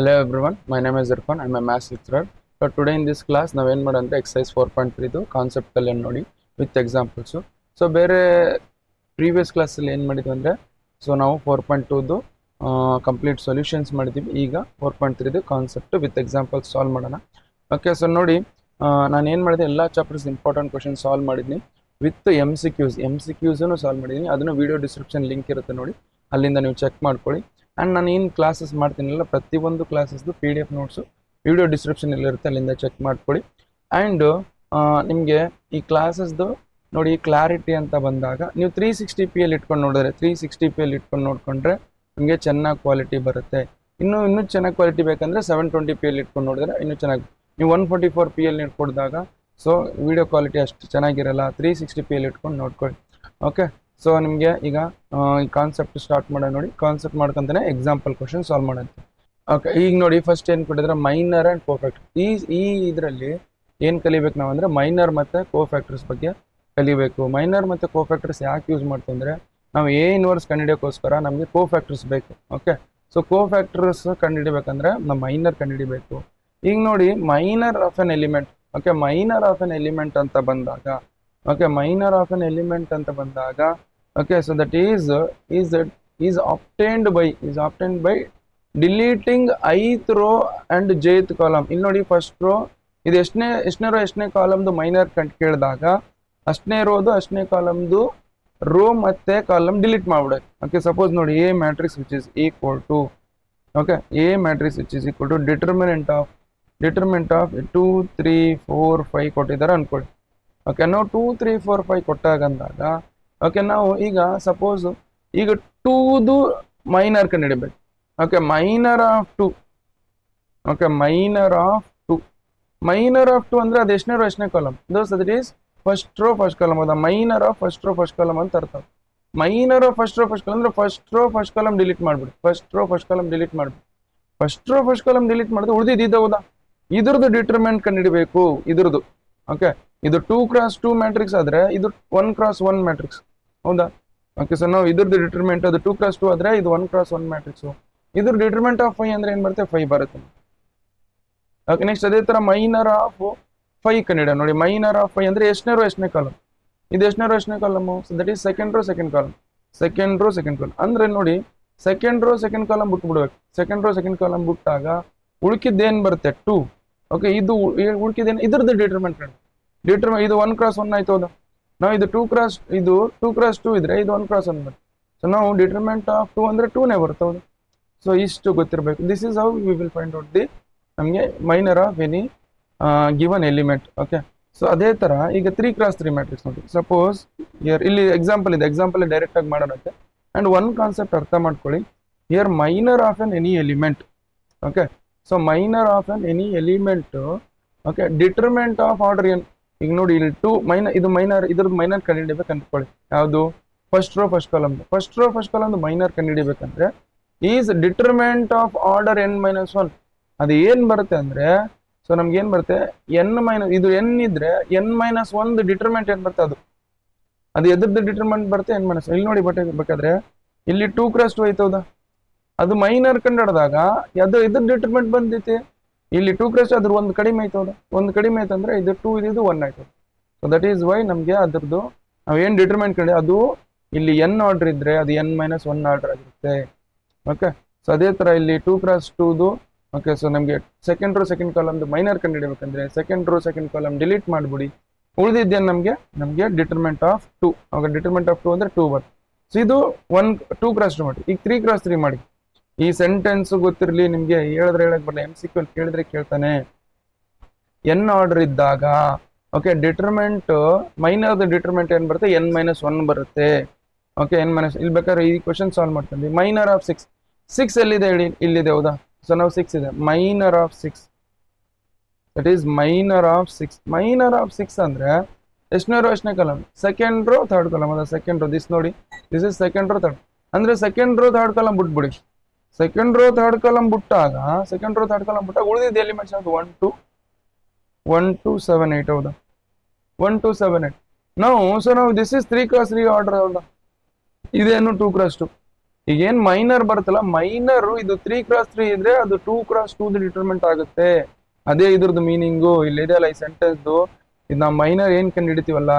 Hello everyone, my name is Irfan. I'm a maths lecturer. So today in this class ನಾವು ಏನು ಮಾಡೋಣ exercise 4.3 concept ಅಲ್ಲಿ ನೋಡಿ with examples. So ಬೇರೆ previous class ಅಲ್ಲಿ ಏನು ಮಾಡಿದ್ವಿ ಅಂದ್ರೆ ಸೊ ನಾವು 4.2 ಕಂಪ್ಲೀಟ್ ಸೊಲ್ಯೂಷನ್ಸ್ ಮಾಡಿದ್ವಿ. ಈಗ 4.3 ಕಾನ್ಸೆಪ್ಟ್ ವಿತ್ ಎಕ್ಸಾಂಪಲ್ಸ್ ಸಾಲ್ವ್ ಮಾಡೋಣ. ಓಕೆ, ಸೊ ನೋಡಿ ನಾನು ಏನು ಮಾಡಿದೆ, ಎಲ್ಲ ಚಾಪ್ಟರ್ಸ್ ಇಂಪಾರ್ಟೆಂಟ್ ಕ್ವಶನ್ ಸಾಲ್ವ್ ಮಾಡಿದ್ನಿ ವಿತ್ ಎಮ್ ಸಿ ಕ್ಯೂಸನ್ನು ಸಾಲ್ವ್ ಮಾಡಿದ್ದೀನಿ. ಅದನ್ನು ವಿಡಿಯೋ ಡಿಸ್ಕ್ರಿಪ್ಷನ್ ಲಿಂಕ್ ಇರುತ್ತೆ ನೋಡಿ, ಅಲ್ಲಿಂದ ನೀವು ಚೆಕ್ ಮಾಡ್ಕೊಳ್ಳಿ. ಆ್ಯಂಡ್ ನಾನು ಏನು ಕ್ಲಾಸಸ್ ಮಾಡ್ತೀನಿಲ್ಲ ಪ್ರತಿಯೊಂದು ಕ್ಲಾಸಸ್ದು PDF ನೋಟ್ಸು ವಿಡಿಯೋ ಡಿಸ್ಕ್ರಿಪ್ಷನ್ ಇರುತ್ತೆ, ಅಲ್ಲಿಂದ ಚೆಕ್ ಮಾಡ್ಕೊಳ್ಳಿ. ಆ್ಯಂಡ್ ನಿಮಗೆ ಈ ಕ್ಲಾಸಸ್ದು ನೋಡಿ ಕ್ಲಾರಿಟಿ ಅಂತ ಬಂದಾಗ ನೀವು 360p ಅಲ್ಲಿ ಇಟ್ಕೊಂಡು ನೋಡಿದ್ರೆ 360p ಅಲ್ಲಿ ಇಟ್ಕೊಂಡು ನೋಡಿಕೊಂಡ್ರೆ ನಿಮಗೆ ಚೆನ್ನಾಗಿ ಕ್ವಾಲಿಟಿ ಬರುತ್ತೆ. ಇನ್ನೂ ಚೆನ್ನಾಗಿ ಕ್ವಾಲಿಟಿ ಬೇಕಂದರೆ 720p ಅಲ್ಲಿ ಇಟ್ಕೊಂಡು ನೋಡಿದ್ರೆ ಇನ್ನೂ ಚೆನ್ನಾಗಿ. ನೀವು 144p ಅಲ್ಲಿ ಇಟ್ಕೊಡಿದಾಗ ಸೊ ವಿಡಿಯೋ ಕ್ವಾಲಿಟಿ ಅಷ್ಟು ಚೆನ್ನಾಗಿರಲ್ಲ. 360p ಅಲ್ಲಿ ಇಟ್ಕೊಂಡು ನೋಡ್ಕೊಳ್ಳಿ. ಓಕೆ, ಸೊ ನಿಮಗೆ ಈಗ ಈ ಕಾನ್ಸೆಪ್ಟ್ ಸ್ಟಾರ್ಟ್ ಮಾಡೋಣ. ನೋಡಿ, ಕಾನ್ಸೆಪ್ಟ್ ಮಾಡ್ಕೊಂತಾನೆ ಎಕ್ಸಾಂಪಲ್ ಕ್ವಶನ್ ಸಾಲ್ವ್ ಮಾಡೋದು. ಓಕೆ, ಈಗ ನೋಡಿ ಫಸ್ಟ್ ಏನು ಕೊಟ್ಟಿದ್ರೆ ಮೈನರ್ ಆ್ಯಂಡ್ ಕೋಫ್ಯಾಕ್ಟರ್. ಈ ಇದರಲ್ಲಿ ಏನು ಕಲಿಬೇಕು ನಾವು ಅಂದರೆ ಮೈನರ್ ಮತ್ತು ಕೋಫ್ಯಾಕ್ಟರ್ಸ್ ಬಗ್ಗೆ ಕಲಿಬೇಕು. ಮೈನರ್ ಮತ್ತು ಕೋಫ್ಯಾಕ್ಟರ್ಸ್ ಯಾಕೆ ಯೂಸ್ ಮಾಡ್ತಂದರೆ ನಾವು ಎ ಇನ್ವರ್ಸ್ ಕಂಡುಹಿಡಿಯೋಕ್ಕೋಸ್ಕರ ನಮಗೆ ಕೋಫ್ಯಾಕ್ಟರ್ಸ್ ಬೇಕು. ಓಕೆ, ಸೊ ಕೋಫ್ಯಾಕ್ಟರ್ಸ್ ಕಂಡುಹಿಡಿಬೇಕಂದ್ರೆ ನಾವು ಮೈನರ್ ಕಂಡುಹಿಡಿಬೇಕು. ಈಗ ನೋಡಿ minor of an element. Okay, minor of an element ಅಂತ ಬಂದಾಗ ಮೈನರ್ ಆಫ್ ಎನ್ ಎಲಿಮೆಂಟ್ ಅಂತ ಬಂದಾಗ so that is obtained by deleting ith row and jth column. ಇಲ್ಲಿ ನೋಡಿ ಫಸ್ಟ್ ರೋ ಇದು ಎಷ್ಟನೇ ಕಾಲಮ್ದು ಮೈನರ್ ಕೇಳಿದಾಗ ಅಷ್ಟನೇ ರೋದು ಅಷ್ಟನೇ ಕಾಲಮ್ದು ರೋ ಮತ್ತೆ ಕಾಲಮ್ ಡಿಲೀಟ್ ಮಾಡ್ಬಿಡೋದು. ಓಕೆ, ಸಪೋಸ್ ನೋಡಿ a matrix which is equal to a matrix which is equal to determinant of 2 3 4 5 ಕೊಟ್ಟಿದ್ದಾರೆ ಅನ್ಕೊಳ್ಳಿ. ಓಕೆ, ನಾವು 2 3 4 5 ಕೊಟ್ಟಾಗಂದಾಗ ಓಕೆ ನಾವು ಈಗ ಸಪೋಸ್ ಈಗ 2ದು ಮೈನರ್ ಕಂಡುಹಿಡಬೇಕು. Okay, minor of 2 minor of 2 ಅಂದ್ರೆ ಅದು ಎಷ್ಟನೇ column those that is first row first column. ಹೌದಾ, minor of first row first column ಅಂತ ಅರ್ಥ. Minor of first row first column ಅಂದ್ರೆ first row first column delete ಮಾಡ್ಬಿಡಿ. First row first column delete ಮಾಡಿದ್ರೆ ಉಳಿದಿದ್ದ ಹೌದಾ ಇದ್ರದ್ದು ಡಿಟರ್ಮೆಂಟ್ ಕಂಡುಹಿಡಬೇಕು ಇದ್ರದ್ದು. ಓಕೆ, ಇದು 2x2 ಮ್ಯಾಟ್ರಿಕ್ಸ್ ಆದ್ರೆ ಇದು 1x1 ಮ್ಯಾಟ್ರಿಕ್ಸ್. ಹೌದಾ, ಓಕೆ, ಸೊ ನಾವು ಇದ್ರದ್ದು ಡಿಟರ್ಮೆಂಟ್ ಅದು 2x2 ಆದ್ರೆ ಇದು 1x1 ಮ್ಯಾಟ್ರಿಕ್ಸ್. ಇದ್ರ ಡಿಟರ್ಮೆಂಟ್ ಆಫ್ 5 ಅಂದ್ರೆ ಏನ್ ಬರುತ್ತೆ 5 ಬರುತ್ತೆ. ಓಕೆ, ನೆಕ್ಸ್ಟ್ ಅದೇ ತರ ಮೈನರ್ ಆಫ್ 5 ಕಂಡುಹಿಡಿಯೋಣ. ನೋಡಿ ಮೈನರ್ ಆಫ್ 5 ಅಂದ್ರೆ ಎಷ್ಟನೇ ಕಾಲಮ್, ಇದು ಎಷ್ಟನೇ column, so that is second row second column. ಅಂದ್ರೆ ನೋಡಿ ಸೆಕೆಂಡ್ ರೋ ಸೆಕೆಂಡ್ ಕಾಲಮ್ ಬಿಟ್ಬಿಡ್ಬೇಕು. ಸೆಕೆಂಡ್ ರೋ ಸೆಕೆಂಡ್ ಕಾಲಮ್ ಬಿಟ್ಟಾಗ ಉಳ್ಕಿದ್ದೇನ್ ಬರುತ್ತೆ 2. ಓಕೆ, ಇದು ಉಳ್ಕಿದ್ದೇನು ಇದ್ರದ್ದು ಡಿಟರ್ಮೆಂಟ್ ಇದು 1x1 ಆಯ್ತು. ಹೌದಾ, ನಾವು ಇದು 2x2 ಇದ್ರೆ ಇದು 1x1 ಬರುತ್ತೆ. ಸೊ ನಾವು ಡಿಟರ್ಮೆಂಟ್ ಆಫ್ 2 ಅಂದ್ರೆ 2ನೇ ಬರುತ್ತೆ. ಹೌದು, ಸೊ ಇಷ್ಟು ಗೊತ್ತಿರಬೇಕು. This is how we will find out the ನಮಗೆ minor of any given element. Okay, so ಅದೇ ತರ ಈಗ 3x3 ಮ್ಯಾಟ್ರಿಕ್ಸ್ ನೋಡಿ. ಸಪೋಸ್ ಇಲ್ಲಿ ಎಕ್ಸಾಂಪಲ್ ಇದೆ, ಎಕ್ಸಾಂಪಲ್ ಡೈರೆಕ್ಟ್ ಆಗಿ ಮಾಡೋಣಂತೆ. ಅಂಡ್ ಒನ್ ಕಾನ್ಸೆಪ್ಟ್ ಅರ್ಥ ಮಾಡ್ಕೊಳ್ಳಿ. Here minor of N any element. Okay, so minor of N any element. Okay, ಡಿಟರ್ಮೆಂಟ್ of order N. ಈಗ ನೋಡಿ ಇಲ್ಲಿ 2 ಮೈನರ್ ಇದು ಮೈನರ್ ಇದ್ರದ್ದು ಮೈನರ್ ಕಂಡುಹಿಡಿಬೇಕು ಅಂದ್ಕೊಳ್ಳಿ. ಯಾವುದು ಫಸ್ಟ್ ರೋ ಫಸ್ಟ್ ಕಾಲಮ್ದು ಮೈನರ್ ಕಂಡುಹಿಡಿಬೇಕಂದ್ರೆ is determinant of order n-1. ಅದು ಏನ್ ಬರುತ್ತೆ ಅಂದ್ರೆ ಸೊ ನಮ್ಗೆ ಏನ್ ಬರುತ್ತೆ ಇದು n ಇದ್ರೆ n-1 ಡಿಟರ್ಮೆಂಟ್ ಏನ್ ಬರುತ್ತೆ ಅದು ಎದ್ರದ್ದು ಡಿಟರ್ಮೆಂಟ್ ಬರುತ್ತೆ n-1. ಇಲ್ಲಿ ನೋಡಿ ಬೇಕಾದ್ರೆ ಇಲ್ಲಿ 2x2 ಐತೌದಾ, ಅದು ಮೈನರ್ ಕಂಡುಹಿಡಿದಾಗ ಅದು ಇದ್ರ ಡಿಟರ್ಮೆಂಟ್ ಬಂದೈತಿ. ಇಲ್ಲಿ 2x ಅದ್ರ ಒಂದು ಕಡಿಮೆ ಐತೌದಾ, ಒಂದು ಕಡಿಮೆ ಐತಂದ್ರೆ ಇದು 2 ಇದು 1 ಆಯ್ತು. ಸೊ ದಟ್ ಈಸ್ ವೈ ನಮಗೆ ಅದ್ರದ್ದು ನಾವು ಏನು ಡಿಟರ್ಮೆಂಟ್ ಕಂಡು ಅದು ಇಲ್ಲಿ n ಆರ್ಡರ್ ಇದ್ರೆ ಅದು n-1 ಆರ್ಡರ್ ಆಗಿರುತ್ತೆ. ಓಕೆ, ಸೊ ಅದೇ ತರ ಇಲ್ಲಿ 2x2ದು. ಓಕೆ, ಸೊ ನಮಗೆ ಸೆಕೆಂಡ್ ರೋ ಸೆಕೆಂಡ್ ಕಾಲಮ್ದು ಮೈನರ್ ಕಂಡುಹಿಡಬೇಕಂದ್ರೆ second row second column delete ಮಾಡ್ಬಿಡಿ. ಉಳಿದಿದ್ದೇನು ನಮಗೆ ಡಿಟರ್ಮೆಂಟ್ ಆಫ್ 2. ಅವಾಗ ಡಿಟರ್ಮೆಂಟ್ ಆಫ್ 2 ಅಂದ್ರೆ 2 ಬರುತ್ತೆ. ಸೊ ಇದು 2x2 ಮಾಡಿ. ಈಗ 3x3 ಮಾಡಿ. ಈ ಸೆಂಟೆನ್ಸ್ ಗೊತ್ತಿರಲಿ ನಿಮಗೆ, ಹೇಳಕ್ ಬರಲ್ಲ. MCQ ಕೇಳಿದ್ರೆ ಕೇಳ್ತಾನೆ. n ಆರ್ಡರ್ ಇದ್ದಾಗ ಓಕೆ ಡಿಟರ್ಮೆಂಟ್ ಮೈನರ್ ಡಿಟರ್ಮೆಂಟ್ ಏನ್ ಬರುತ್ತೆ n-1 ಬರುತ್ತೆ. ಓಕೆ, ಇಲ್ಲಿ ಬೇಕಾದ್ರೆ ಈ ಕ್ವಶನ್ ಸಾಲ್ವ್ ಮಾಡ್ತೀವಿ. ಮೈನರ್ ಆಫ್ 6 ಎಲ್ಲಿದೆ ಹೇಳಿ, ಇಲ್ಲಿದೆ. ಹೌದಾ, ಸೊ ನಾವು 6 ಇದೆ. Minor of 6 that is minor of 6 ಅಂದ್ರೆ ಎಷ್ಟನೇ ರೋ ಎಷ್ಟನೇ column, second row third column. ಅದ ಸೆಕೆಂಡ್ ರೋ ದಿಸ್ ನೋಡಿ, this is second row third ಅಂದ್ರೆ ಸೆಕೆಂಡ್ ರೋ ಥರ್ಡ್ ಕಾಲಮ್ ಬಿಟ್ಬಿಡಿ. ಸೆಕೆಂಡ್ ರೋ ಥರ್ಡ್ ಕಾಲಮ್ ಬಿಟ್ಟಾಗ ಉಳಿದಿದ್ದ ಎಲಿಮೆಂಟ್ಸ್ ಅದು 1 2 7 8. ಹೌದಾ, 1 2 7 8. ನಾವು ದಿಸ್ ಇಸ್ 3x3 ಆರ್ಡರ್. ಹೌದಾ, ಇದೇನು 2x2. ಈಗ ಏನ್ ಮೈನರ್ ಬರುತ್ತಲ್ಲ, ಮೈನರ್ ಇದು 3x3 ಇದ್ರೆ ಅದು 2x2 ಡಿಟರ್ಮೆಂಟ್ ಆಗುತ್ತೆ. ಅದೇ ಇದ್ರದ್ದು ಮೀನಿಂಗು ಇಲ್ಲಿ ಇದೆಯಲ್ಲ ಈ ಸೆಂಟೆನ್ಸ್. ಇದು ನಾವು ಮೈನರ್ ಏನ್ ಕಂಡು ಹಿಡಿತೀವಲ್ಲ,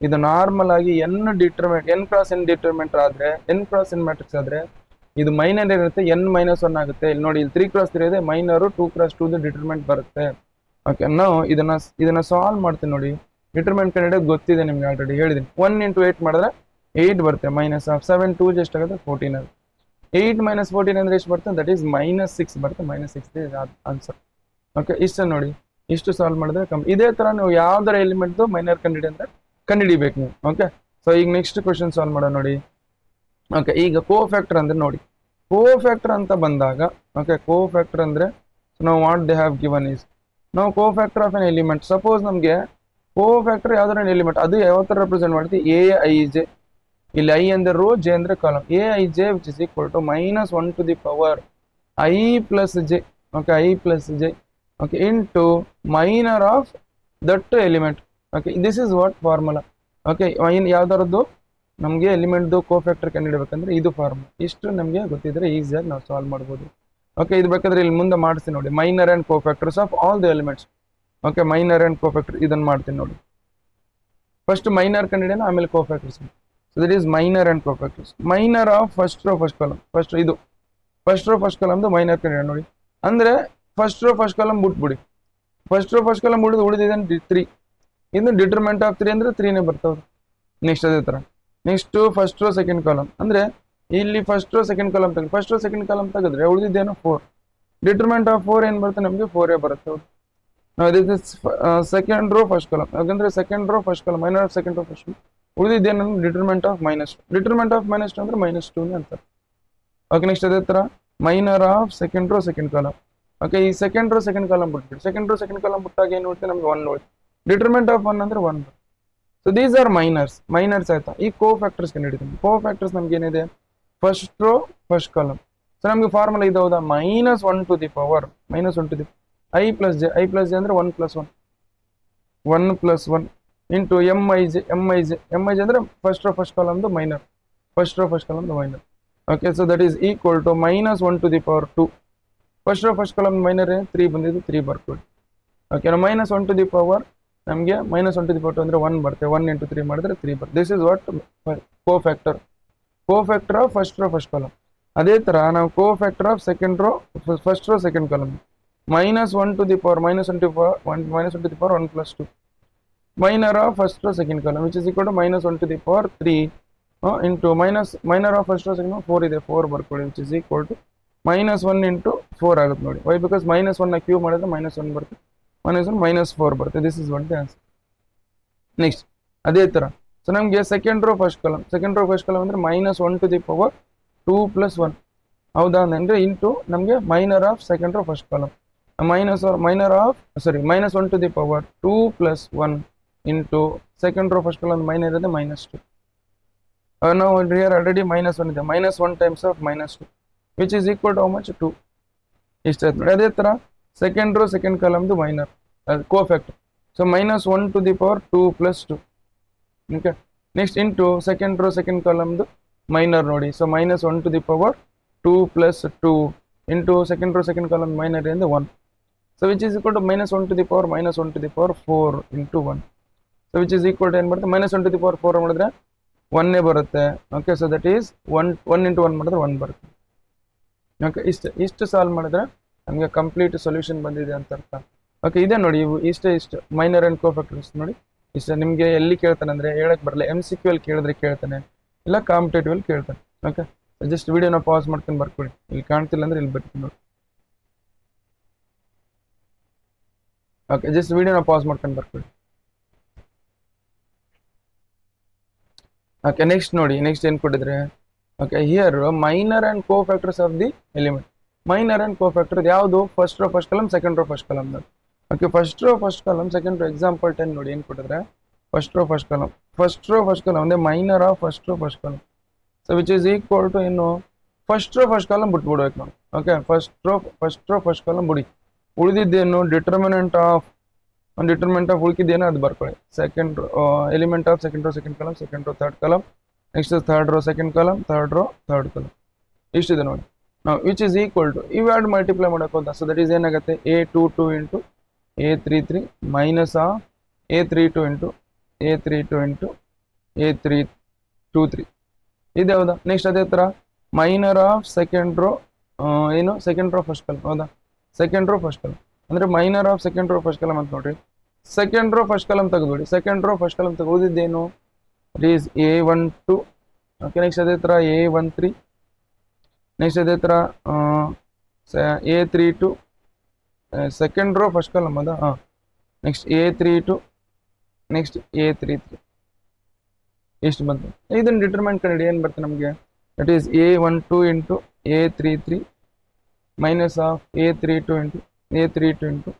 ಇದು ನಾರ್ಮಲ್ ಆಗಿ n x n ಡಿಟರ್ಮೆಂಟ್ ಆದ್ರೆ n x n ಮ್ಯಾಟ್ರಿಕ್ಸ್ ಆದ್ರೆ ಇದು ಮೈನರ್ ಇರುತ್ತೆ, n-1 ಆಗುತ್ತೆ. ಇಲ್ಲಿ ನೋಡಿ, ಇಲ್ಲಿ 3x3 ಇದೆ, ಮೈನರ್ 2x2 ಡಿಟರ್ಮೆಂಟ್ ಬರುತ್ತೆ. ಓಕೆ, ನಾವು ಇದನ್ನ ಸಾಲ್ವ್ ಮಾಡ್ತೀನಿ ನೋಡಿ. ಡಿಟರ್ಮೆಂಟ್ ಕಂಡು ಹಿಡಿಯೋದು ಗೊತ್ತಿದೆ ನಿಮ್ಗೆ, ಆಲ್ರೆಡಿ ಹೇಳಿದೀನಿ. 1 × 8 ಮಾಡಿದ್ರೆ 8 ಬರುತ್ತೆ, ಮೈನಸ್ ಆಫ್ 7 2 ಎಷ್ಟಾಗುತ್ತೆ 14 ಆಗುತ್ತೆ. 8 - 14 ಅಂದ್ರೆ ಎಷ್ಟು ಬರುತ್ತೆ, ದಟ್ ಈಸ್ -6 ಬರುತ್ತೆ. -6 ಆನ್ಸರ್. ಓಕೆ, ಇಷ್ಟ ನೋಡಿ, ಇಷ್ಟು ಸಾಲ್ವ್ ಮಾಡಿದ್ರೆ ಇದೇ ತರ ನೀವು ಯಾವ್ದಾರ ಎಲಿಮೆಂಟ್ ಮೈನರ್ ಕಂಡಿಡಿ ಅಂತ ಕಂಡುಹಿಡಿಬೇಕು ನೀವು. ಓಕೆ, ಸೊ ಈಗ ನೆಕ್ಸ್ಟ್ ಕ್ವಶನ್ ಸಾಲ್ವ್ ಮಾಡೋಣ ನೋಡಿ. ಓಕೆ, ಈಗ ಕೋಫ್ಯಾಕ್ಟರ್ ಅಂದ್ರೆ ನೋಡಿ, ಕೋಫ್ಯಾಕ್ಟರ್ ಅಂತ ಬಂದಾಗ, ಓಕೆ, ಕೋಫ್ಯಾಕ್ಟರ್ ಅಂದ್ರೆ ನಾವು what they have given is, ನಾವು cofactor of an element. Suppose ನಮಗೆ ಕೋಫ್ಯಾಕ್ಟರ್ ಯಾವ್ದಾರ ಎಲಿಮೆಂಟ್, ಅದು ಯಾವ ತರ ರೆಪ್ರೆಸೆಂಟ್ ಮಾಡ್ತೀವಿ, Aij. ಇಲ್ಲಿ I ಅಂದ್ರೆ ರೋ, J ಅಂದ್ರೆ column. Aij which is equal to -1 to the power I plus j. Okay, I plus j. Okay, into minor of that element. Okay, this is what formula. Okay, ಯಾವ್ದಾರದ್ದು ನಮಗೆ ಎಲಿಮೆಂಟ್ದು cofactor ಕಂಡುಹಿಡಬೇಕಂದ್ರೆ ಇದು formula. ಇಷ್ಟು ನಮಗೆ ಗೊತ್ತಿದ್ರೆ ಈಸಿಯಾಗಿ ನಾವು solve ಮಾಡ್ಬೋದು. Okay, ಇದು ಬೇಕಾದ್ರೆ ಇಲ್ಲಿ ಮುಂದೆ ಮಾಡ್ತೀನಿ ನೋಡಿ, minor and cofactors of all the elements. Okay, minor and cofactor ಇದನ್ನ ಮಾಡ್ತೀನಿ ನೋಡಿ. ಫಸ್ಟ್ ಮೈನರ್ ಕಂಡುಹಿಡಿಯೋಣ, ಆಮೇಲೆ cofactors. So that is minor and cofactors. Minor of first row first column, first row first ಕಾಲಮ್ದು minor ಕಂಡುಹಿಡಿಯೋಣ ನೋಡಿ. ಅಂದ್ರೆ ಫಸ್ಟ್ ರೋ ಫಸ್ಟ್ ಕಾಲಮ್ ಬಿಟ್ಬಿಡಿ, first row first column ಉಳಿದಿದೆ 3. ಇನ್ನು ಡಿಟರ್ಮೆಂಟ್ ಆಫ್ 3 ಅಂದ್ರೆ 3ನೇ ಬರ್ತಾವೆ. ನೆಕ್ಸ್ಟ್ ಅದೇ ತರ next first row second column, ಅಂದ್ರೆ ಇಲ್ಲಿ ಫಸ್ಟ್ ರೋ ಸೆಕೆಂಡ್ ಕಾಲಮ್ ತೆಗೆದು ಫಸ್ಟ್ ರೋ ಸೆಕೆಂಡ್ ಕಾಲಮ್ ತೆಗೆದ್ರೆ ಉಳಿದಿದ್ದೇನೋ 4. ಡಿಟರ್ಮೆಂಟ್ ಆಫ್ 4 ಏನ್ ಬರುತ್ತೆ ನಮಗೆ, 4 ಬರುತ್ತೆ. ಸೆಕೆಂಡ್ ರೋ ಫಸ್ಟ್ ಕಾಲಮ್, ಯಾಕಂದ್ರೆ second row first column, minor of second row first, ಉಳಿದಿದ್ದೇನು ಡಿಟರ್ಮೆಂಟ್ ಆಫ್ -2. ಡಿಟರ್ಮೆಂಟ್ ಆಫ್ -2 ಅಂದ್ರೆ -2 ಅಂತ. ಓಕೆ, ನೆಕ್ಸ್ಟ್ ಅದೇ ತರ minor of second row second column. Okay, ಈ ಸೆಕೆಂಡ್ ರೋ ಸೆಕೆಂಡ್ ಕಾಲಮ್ ಬಿಟ್ಬಿಡಿ, ಸೆಕೆಂಡ್ ರೋ ಸೆಕೆಂಡ್ ಕಾಲಮ್ ಬಿಟ್ಟಾಗ ಏನು ಉಳಿತೆ ನಮ್ಗೆ 1 ಉಳಿತು. ಡಿಟರ್ಮೆಂಟ್ ಆಫ್ 1 ಅಂದ್ರೆ 1. ಸೊ ದೀಸ್ ಆರ್ ಮೈನರ್ಸ್ ಆಯ್ತಾ. ಈ ಕೋಫ್ಯಾಕ್ಟರ್ಸ್ ಕಂಡುಹಿಡಿತೀನಿ. ಕೋಫ್ಯಾಕ್ಟರ್ಸ್ ನಮ್ಗೆ ಏನಿದೆ, first row first column. So ನಮ್ಗೆ ಫಾರ್ಮುಲಾ ಇದು ಹೌದಾ, -1 to the power -1 to the I plus j. I plus j ಅಂದ್ರೆ 1 + 1 ಇಂಟು Mij ಅಂದ್ರೆ first row first ಕಾಲಮ್ದು minor, first row first ಕಾಲಮ್ದು minor. Okay, so that is equal to -1 to the power 2. First row first column minor 3 ಬಂದಿದ್ದು, 3 ಬರ್ಕೊಳ್ಳಿ. Okay, -1 to the power ನಮಗೆ -1 to the power 2 ಅಂದ್ರೆ 1 ಬರುತ್ತೆ. 1 × 3 ಮಾಡಿದ್ರೆ 3 ಬರುತ್ತೆ. This is what cofactor of first row first column. ಅದೇ ತರ ನಾವು cofactor of second row first row second column, -1 to the power -1 to the power 1 + 2. Minor of first row second column, which is equal to -1 to the power 3 into minor of first row second row 4 ಇದೆ, 4 ಬರ್ಕೊಳ್ಳಿ, which is equal to -1 into 4 ಆಗುತ್ತೆ ನೋಡಿ. Why because -1 ನ cube ಮಾಡಿದ್ರೆ -1 ಬರುತ್ತೆ, -1 -4 ಬರುತ್ತೆ. This is what the answer. Next ಅದೇ ತರ, ಸೊ ನಮಗೆ ಸೆಕೆಂಡ್ ರೋ ಫಸ್ಟ್ ಕಾಲಮ್ ಅಂದ್ರೆ -1 to the power 2 + 1, ಹೌದಾ ಅಂದ್ರೆ ಇಂಟು ನಮಗೆ minor of second row first column -1 to the power 2 + 1 into second row first column minor ಇದೆ -2. Now here already -1 ಇದೆ, -1 times of -2, which is equal to how much, 2. ಇಷ್ಟ ಆಯ್ತು ನೋಡಿ. ಅದೇ ತರ ಸೆಕೆಂಡ್ ರೋ ಸೆಕೆಂಡ್ ಕಾಲಮ್ದು minor cofactor, so -1 to the power 2 + 2. Okay, next into second row second ಕಾಲಮ್ದು minor ನೋಡಿ, so -1 to the power 2 + 2 into second row second column minor ಇಂದ 1, so which is equal to -1 to the power -1 to the power 4 into 1. So which is equal to ಏನು ಬರುತ್ತೆ, -1 to the power 4 ಮಾಡಿದ್ರೆ 1 ಬರುತ್ತೆ. Okay, so that is 1 into 1 ಮಾಡಿದ್ರೆ 1 ಬರುತ್ತೆ. Okay, ಇಷ್ಟು solve ಮಾಡಿದ್ರೆ ನಮಗೆ ಕಂಪ್ಲೀಟ್ ಸೊಲ್ಯೂಷನ್ ಬಂದಿದೆ ಅಂತ ಅರ್ಥ. ಓಕೆ, ಇದೆ ನೋಡಿ, ಇವು ಇಷ್ಟು ಮೈನರ್ ಆ್ಯಂಡ್ ಕೋಫ್ಯಾಕ್ಟರ್ಸ್ ನೋಡಿ. ಇಷ್ಟ ನಿಮಗೆ ಎಲ್ಲಿ ಕೇಳ್ತಾನೆ ಅಂದರೆ ಹೇಳಕ್ಕೆ ಬರಲ್ಲ, MCQ ಅಲ್ಲಿ ಕೇಳಿದ್ರೆ ಕೇಳ್ತಾನೆ, ಇಲ್ಲ ಕಾಂಪಿಟೇಟಿವ್ ಅಲ್ಲಿ ಕೇಳ್ತಾನೆ. ಓಕೆ, ಜಸ್ಟ್ ವಿಡಿಯೋನ ಪಾಸ್ ಮಾಡ್ಕೊಂಡು ಬರ್ಕೊಳ್ಳಿ, ಇಲ್ಲಿ ಕಾಣ್ತಿಲ್ಲ ಅಂದ್ರೆ ಇಲ್ಲಿ ಬರ್ತೀನಿ ನೋಡಿ. ಓಕೆ, ಜಸ್ಟ್ ವಿಡಿಯೋನ ಪಾಸ್ ಮಾಡ್ಕೊಂಡು ಬರ್ಕೊಳ್ಳಿ. ಓಕೆ, ನೆಕ್ಸ್ಟ್ ನೋಡಿ, ನೆಕ್ಸ್ಟ್ ಏನು ಕೊಟ್ಟಿದ್ರೆ, okay here minor and cofactors of the element. Minor and cofactor ಯಾವುದು, first row first column second row first column. Okay, first row first column second row example 10 ನೋಡಿ ಏನು ಕೊಟ್ಟಿದ್ರೆ, first row first column ಅಂದರೆ minor of first row first column, so which is equal to ಏನು, first row first column ಬಿಟ್ಬಿಡ್ಬೇಕು ನಾವು. Okay, first row first column ಬಿಡಿ, ಉಳಿದಿದ್ದೇನು determinant of ಉಳಿದಿದ್ದೇನೋ ಅದು ಬರ್ಕೊಳ್ಳಿ. Second element of second row second column third column, next third row second column, third row third column. ಇಷ್ಟಿದೆ ನೋಡಿ ನಾವು ವಿಚ್ ಇಸ್ ಈಕ್ವಲ್ ಟು ಇವೆರಡು ಮಲ್ಟಿಪ್ಲೈ ಮಾಡೋಕೆ ಹೋದ ಸೊ ದಟ್ ಈಸ್ ಏನಾಗುತ್ತೆ A22 into A33 minus of A32 into A32 into A323 ಇದು ಹೌದಾ next ಅದೇ ಥರ ಮೈನರ್ ಆಫ್ ಸೆಕೆಂಡ್ ರೋ ಏನು ಸೆಕೆಂಡ್ ರೋ ಫಸ್ಟ್ ಕಾಲಮ್ ಹೌದಾ ಸೆಕೆಂಡ್ ರೋ ಫಸ್ಟ್ ಕಾಲಮ್ ಅಂದರೆ minor of second row first column ಅಂತ ನೋಡ್ರಿ ಸೆಕೆಂಡ್ ರೋ ಫಸ್ಟ್ ಕಾಲಮ್ ತೆಗೆದುಬಿಡಿ ಸೆಕೆಂಡ್ ರೋ ಫಸ್ಟ್ ಕಾಲಮ್ ತೆಗೆದಿದ್ದೇನು it is A12 okay next ಅದೇ ಥರ A13 next ಅದೇ ಥರ A32 second row first column ಅದ ಹಾಂ ನೆಕ್ಸ್ಟ್ A32 ನೆಕ್ಸ್ಟ್ A33 ಎಷ್ಟು ಬಂತು ಇದನ್ನು ಡಿಟರ್ಮೆಂಟ್ ಕಂಡು ಏನು ಬರ್ತದೆ ನಮಗೆ that is A12 into A33 minus of A32 into A32 into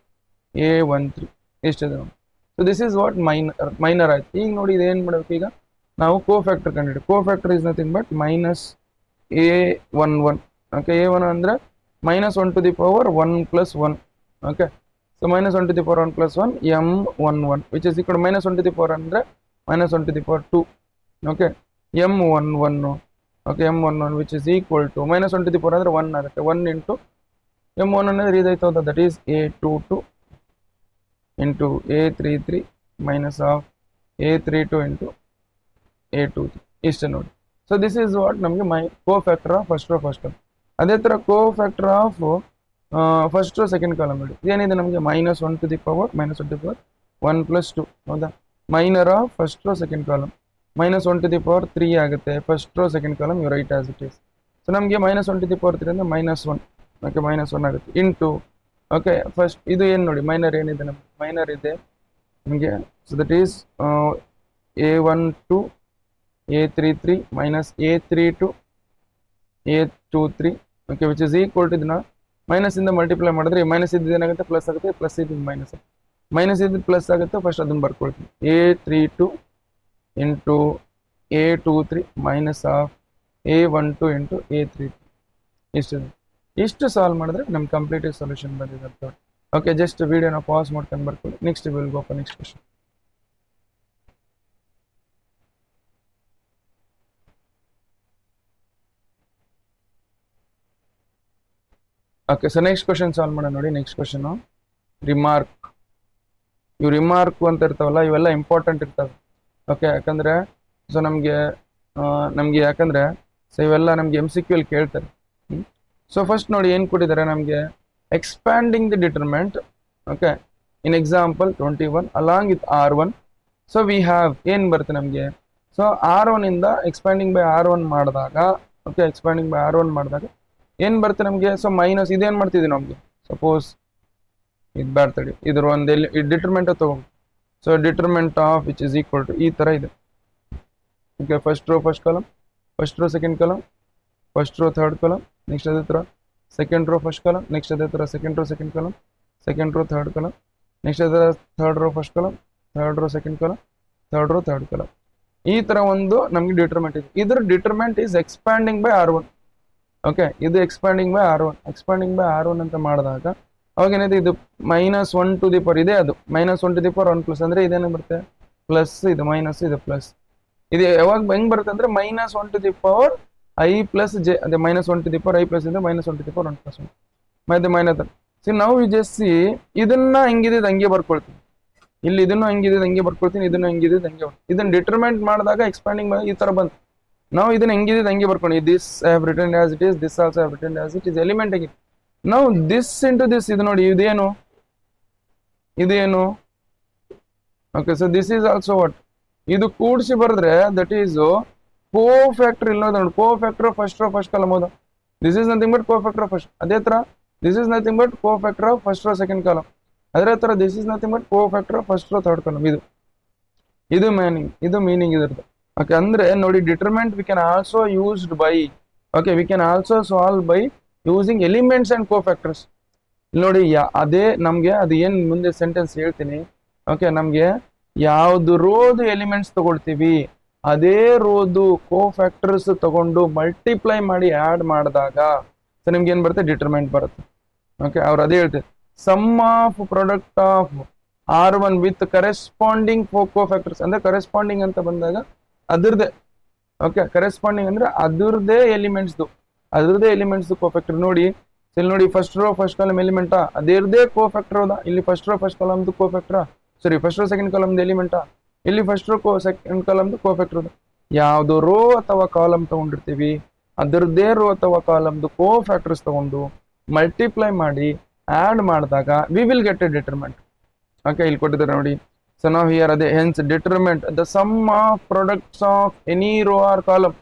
A13 ಎಷ್ಟಿದೆ ನೋಡಿ so this is what minor ಆಯ್ತು ಈಗ ನೋಡಿ ಇದೇನು ಮಾಡಬೇಕು ಈಗ ನಾವು ಕೋಫ್ಯಾಕ್ಟರ್ ಕಂಡು cofactor is nothing but minus A11 okay A1 ಅಂದರೆ minus 1 to the power 1 plus 1 okay so minus 1 to the power 1 plus 1 M11 which is equal minus 1 to the power ಅಂದರೆ minus 1 to the power 2 okay M11 okay M11 which is equal to minus 1 to the power ಅಂದರೆ 1 ಆಗುತ್ತೆ 1 into M1 ಅಂದರೆ ಇದಾಯ್ತು ಹೌದಾ that is A22 into A33 minus of A32 into A23 ಇಷ್ಟು ನೋಡಿ so this is what ನಮಗೆ cofactor of first row first column ಅದೇ ಥರ cofactor of first row second column ನೋಡಿ ಏನಿದೆ ನಮಗೆ minus 1 to the power minus 1 to the power 1 plus 2 ಹೌದಾ minor of first row second column minus 1 to the power 3 ಆಗುತ್ತೆ first row second column you write as it is so ನಮಗೆ minus 1 to the power 3 ಅಂದರೆ minus 1 okay minus 1 ಆಗುತ್ತೆ into okay first ಇದು ಏನು ನೋಡಿ minor ಏನಿದೆ ನಮಗೆ minor ಇದೆ ನಮಗೆ so that is A12 A33 minus A32 A23 okay which is equal to ಇದನ್ನ ಮೈನಸ್ ಇಂದ ಮಲ್ಟಿಪ್ಲೈ ಮಾಡಿದ್ರೆ ಮೈನಸ್ ಇದ್ದು ಏನಾಗುತ್ತೆ ಪ್ಲಸ್ ಆಗುತ್ತೆ ಪ್ಲಸ್ ಇದು ಮೈನಸ್ ಇದ್ದು ಪ್ಲಸ್ ಆಗುತ್ತೆ ಫಸ್ಟ್ ಅದನ್ನು ಬರ್ಕೊಳ್ತೀನಿ A32 into A23 minus of A12 into A33 ಇಷ್ಟು ಸಾಲ್ವ್ ಮಾಡಿದ್ರೆ ನಮ್ಗೆ ಕಂಪ್ಲೀಟ್ ಸೊಲ್ಯೂಷನ್ ಬಂದಿದೆ ಅಂತ ಓಕೆ ಜಸ್ಟ್ ವಿಡಿಯೋನ ಪಾಸ್ ಮಾಡ್ಕೊಂಡು ಬರ್ಕೊಳ್ಳಿ next will go for next question okay so next question solve ಮಾಡೋಣ ನೋಡಿ ನೆಕ್ಸ್ಟ್ ಕ್ವೆಶನ್ ರಿಮಾರ್ಕ್ ಇವು ರಿಮಾರ್ಕ್ ಅಂತ ಇರ್ತಾವಲ್ಲ ಇವೆಲ್ಲ ಇಂಪಾರ್ಟೆಂಟ್ ಇರ್ತವೆ ಓಕೆ ಯಾಕಂದರೆ ಸೊ ನಮಗೆ ಯಾಕಂದರೆ ಸೊ ಇವೆಲ್ಲ ನಮಗೆ MCQ ಅಲ್ಲಿ ಕೇಳ್ತಾರೆ ಸೊ ಫಸ್ಟ್ ನೋಡಿ ಏನು ಕೊಟ್ಟಿದ್ದಾರೆ ನಮಗೆ expanding the determinant okay in example 21 along with R1 so we have ಏನು ಬರುತ್ತೆ ನಮಗೆ ಸೊ R1 ಇಂದ ಎಕ್ಸ್ಪ್ಯಾಂಡಿಂಗ್ ಬೈ R1 ಮಾಡಿದಾಗ ಓಕೆ ಎಕ್ಸ್ಪ್ಯಾಂಡಿಂಗ್ ಬೈ R1 ಮಾಡಿದಾಗ ಏನು ಬರುತ್ತೆ ನಮಗೆ ಸೊ ಮೈನಸ್ ಇದೇನು ಮಾಡ್ತಿದ್ವಿ ನಮಗೆ ಸಪೋಸ್ ಇದು ಬ್ಯಾಡ್ತಡಿ ಇದ್ರ ಒಂದು ಡಿಟರ್ಮೆಂಟ್ ತಗೊಂಡು so determinant of which is equal to ಈ ಥರ ಇದೆ okay first row first column first row second column first row third column next ಅದೇ ಥರ second row first column next ಅದೇ ಥರ second row second column second row third column next ಅದೇ third row first column third row second column third row third column ಈ ಥರ ಒಂದು ನಮಗೆ determinant ಇದೆ ಇದ್ರ determinant is expanding by R1 okay ಇದು ಎಕ್ಸ್ಪ್ಯಾಂಡಿಂಗ್ ಬೈ R1 ಅಂತ ಮಾಡಿದಾಗ ಅವಾಗ ಏನಿದೆ ಇದು ಮೈನಸ್ 1 ಟು ದಿ ಪವರ್ ಇದೆ ಅದು minus 1 to the power 1 plus ಅಂದರೆ ಇದೇನು ಬರುತ್ತೆ ಪ್ಲಸ್ ಇದು ಮೈನಸ್ ಇದು ಪ್ಲಸ್ ಇದು ಯಾವಾಗ ಹೆಂಗೆ ಬರುತ್ತೆ ಅಂದರೆ minus 1 to the power I plus J ಅದೇ minus 1 to the power I plus ಇದೆ minus 1 to the power 1 plus 1 ಮತ್ತೆ ಮೈನಸ್ ಸಿ ನಾವು ಜಸ್ಟ್ ಸಿ ಇದನ್ನ ಹೆಂಗಿದೆ ಹಂಗೆ ಬರ್ಕೊಳ್ತೀನಿ ಇಲ್ಲಿ ಇದನ್ನು ಹೆಂಗಿದೆ ಹಂಗೆ ಬರ್ಕೊಳ್ತೀನಿ ಇದನ್ನು ಹೆಂಗಿದೆ ಹಂಗೆ ಇದನ್ನ ಡಿಟರ್ಮೆಂಟ್ ಮಾಡಿದಾಗ ಎಕ್ಸ್ಪ್ಯಾಂಡಿಂಗ್ ಈ ಥರ ಬಂತು ನಾವು ಇದನ್ನ ಹೆಂಗಿದೆ ಹಂಗೆ ಬರ್ಕೊಂಡು this have return as it is this also have return as it is element ಆಗಿ ನಾವು ದಿಸ್ ಇಂಟು ದಿಸ್ ಇದು ನೋಡಿ ಇದೇನು okay so this is also what ಇದು ಕೂಡಿಸಿ ಬರೆದ್ರೆ ದಟ್ ಈಸ್ ಕೋ ಫ್ಯಾಕ್ಟರ್ ಇಲ್ಲ ನೋಡಿ cofactor first row first column ಹೌದಾ this is nothing but cofactor first ಅದೇ ಥರ this is nothing but cofactor of first row second column ಅದೇ ಥರ this is nothing but cofactor of first row third column ಇದು meaning ಇದ್ರದ್ದು okay ಅಂದರೆ ನೋಡಿ determinant we can also used by okay we can also solve by using elements and cofactors ಇಲ್ಲಿ ನೋಡಿ ಅದೇ ನಮಗೆ ಅದು ಏನು ಮುಂದೆ ಸೆಂಟೆನ್ಸ್ ಹೇಳ್ತೀನಿ ಓಕೆ ನಮಗೆ ಯಾವುದು ರೋದು ಎಲಿಮೆಂಟ್ಸ್ ತಗೊಳ್ತೀವಿ ಅದೇ ರೋದು ಕೋ ಫ್ಯಾಕ್ಟರ್ಸ್ ತಗೊಂಡು ಮಲ್ಟಿಪ್ಲೈ ಮಾಡಿ ಆ್ಯಡ್ ಮಾಡಿದಾಗ ಸೊ ನಿಮ್ಗೆ ಏನು ಬರುತ್ತೆ ಡಿಟರ್ಮೆಂಟ್ ಬರುತ್ತೆ ಓಕೆ ಅವ್ರು ಅದೇ ಹೇಳ್ತಾರೆ sum of product of R1 with corresponding cofactors ಅಂದರೆ ಕರೆಸ್ಪಾಂಡಿಂಗ್ ಅಂತ ಬಂದಾಗ ಅದರದೇ ಓಕೆ ಕರೆಸ್ಪಾಂಡಿಂಗ್ ಅಂದರೆ ಅದರದೇ ಎಲಿಮೆಂಟ್ಸ್ದು ಅದ್ರದ್ದೇ ಎಲಿಮೆಂಟ್ಸ್ ಕೋಫ್ಯಾಕ್ಟರ್ ನೋಡಿ. ಇಲ್ಲಿ ನೋಡಿ ಫಸ್ಟ್ ರೋ ಫಸ್ಟ್ ಕಾಲಮ್ ಎಲಿಮೆಂಟಾ, ಅದೇರ್ದೇ ಕೋಫ್ಯಾಕ್ಟರ್ ಹೌದಾ. ಇಲ್ಲಿ first row first ಕಾಲಮ್ದು cofactor, sorry first row second ಕಾಲಮ್ದು ಎಲಿಮೆಂಟಾ, ಇಲ್ಲಿ ಫಸ್ಟ್ ರೋ ಸೆಕೆಂಡ್ ಕಾಲಮ್ದು ಕೋಫ್ಯಾಕ್ಟರ್ ಹೌದಾ. ಯಾವ್ದು ರೋ ಅಥವಾ ಕಾಲಮ್ ತಗೊಂಡಿರ್ತೀವಿ ಅದರದ್ದೇ ರೋ ಅಥವಾ ಕಾಲಮ್ದು ಕೋಫ್ಯಾಕ್ಟರ್ಸ್ ತಗೊಂಡು ಮಲ್ಟಿಪ್ಲೈ ಮಾಡಿ ಆಡ್ ಮಾಡಿದಾಗ we will get a determinant. Okay, ಇಲ್ಲಿ ಕೊಟ್ಟಿದ್ದಾರೆ ನೋಡಿ. ಸೊ ನಾವು ಹಿಯರ್ ಅದೇ hence determinant the sum of products of any row or column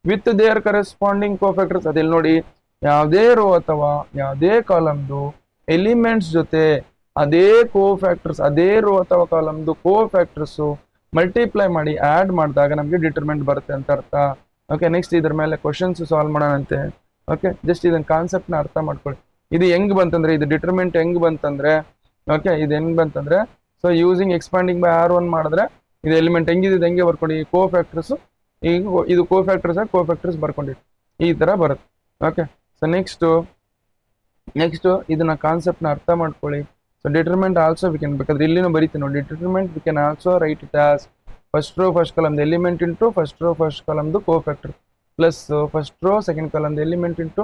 with their corresponding cofactors. ಅದಿಲ್ಲಿ ನೋಡಿ, ಯಾವುದೇ ರೋ ಅಥವಾ ಯಾವುದೇ ಕಾಲಮ್ದು ಎಲಿಮೆಂಟ್ಸ್ ಜೊತೆ ಅದೇ ಕೋಫ್ಯಾಕ್ಟರ್ಸ್, ಅದೇ ರೋ ಅಥವಾ ಕಾಲಮ್ದು ಕೋಫ್ಯಾಕ್ಟರ್ಸ್ ಮಲ್ಟಿಪ್ಲೈ ಮಾಡಿ ಆಡ್ ಮಾಡಿದಾಗ ನಮಗೆ ಡಿಟರ್ಮೆಂಟ್ ಬರುತ್ತೆ ಅಂತ ಅರ್ಥ. ಓಕೆ, ನೆಕ್ಸ್ಟ್ ಇದ್ರ ಮೇಲೆ ಕ್ವಶನ್ಸ್ ಸಾಲ್ವ್ ಮಾಡೋಣಂತೆ. ಓಕೆ, ಜಸ್ಟ್ ಇದನ್ನ ಕಾನ್ಸೆಪ್ಟ್ನ ಅರ್ಥ ಮಾಡ್ಕೊಳ್ಳಿ. ಇದು ಹೆಂಗ್ ಬಂತಂದ್ರೆ, ಇದು ಡಿಟರ್ಮೆಂಟ್ ಹೆಂಗ್ ಬಂತಂದ್ರೆ, ಓಕೆ ಇದು ಹೆಂಗ್ ಬಂತಂದ್ರೆ, so using expanding by R1 ಮಾಡಿದ್ರೆ ಇದು ಎಲಿಮೆಂಟ್ ಹೆಂಗಿದ್ದು ಹೆಂಗೆ ಬರ್ಕೊಂಡು ಈ ಕೋಫ್ಯಾಕ್ಟರ್ಸ್, ಈಗ ಇದು ಕೋಫ್ಯಾಕ್ಟರ್ಸ್ ಬರ್ಕೊಂಡಿಟ್ಟು ಈ ತರ ಬರುತ್ತೆ. ಓಕೆ, ಸೊ ನೆಕ್ಸ್ಟ್ ಇದನ್ನ ಕಾನ್ಸೆಪ್ಟ್ನ ಅರ್ಥ ಮಾಡ್ಕೊಳ್ಳಿ. So determinant also we can, ಬೇಕಾದ್ರೆ ಇಲ್ಲಿನೂ ಬರೀತೀನಿ ನೋಡಿ. Determinant we can also write it as first row first ಕಾಲಮ್ದು element into first row first ಕಾಲಮ್ದು cofactor plus first row second column element into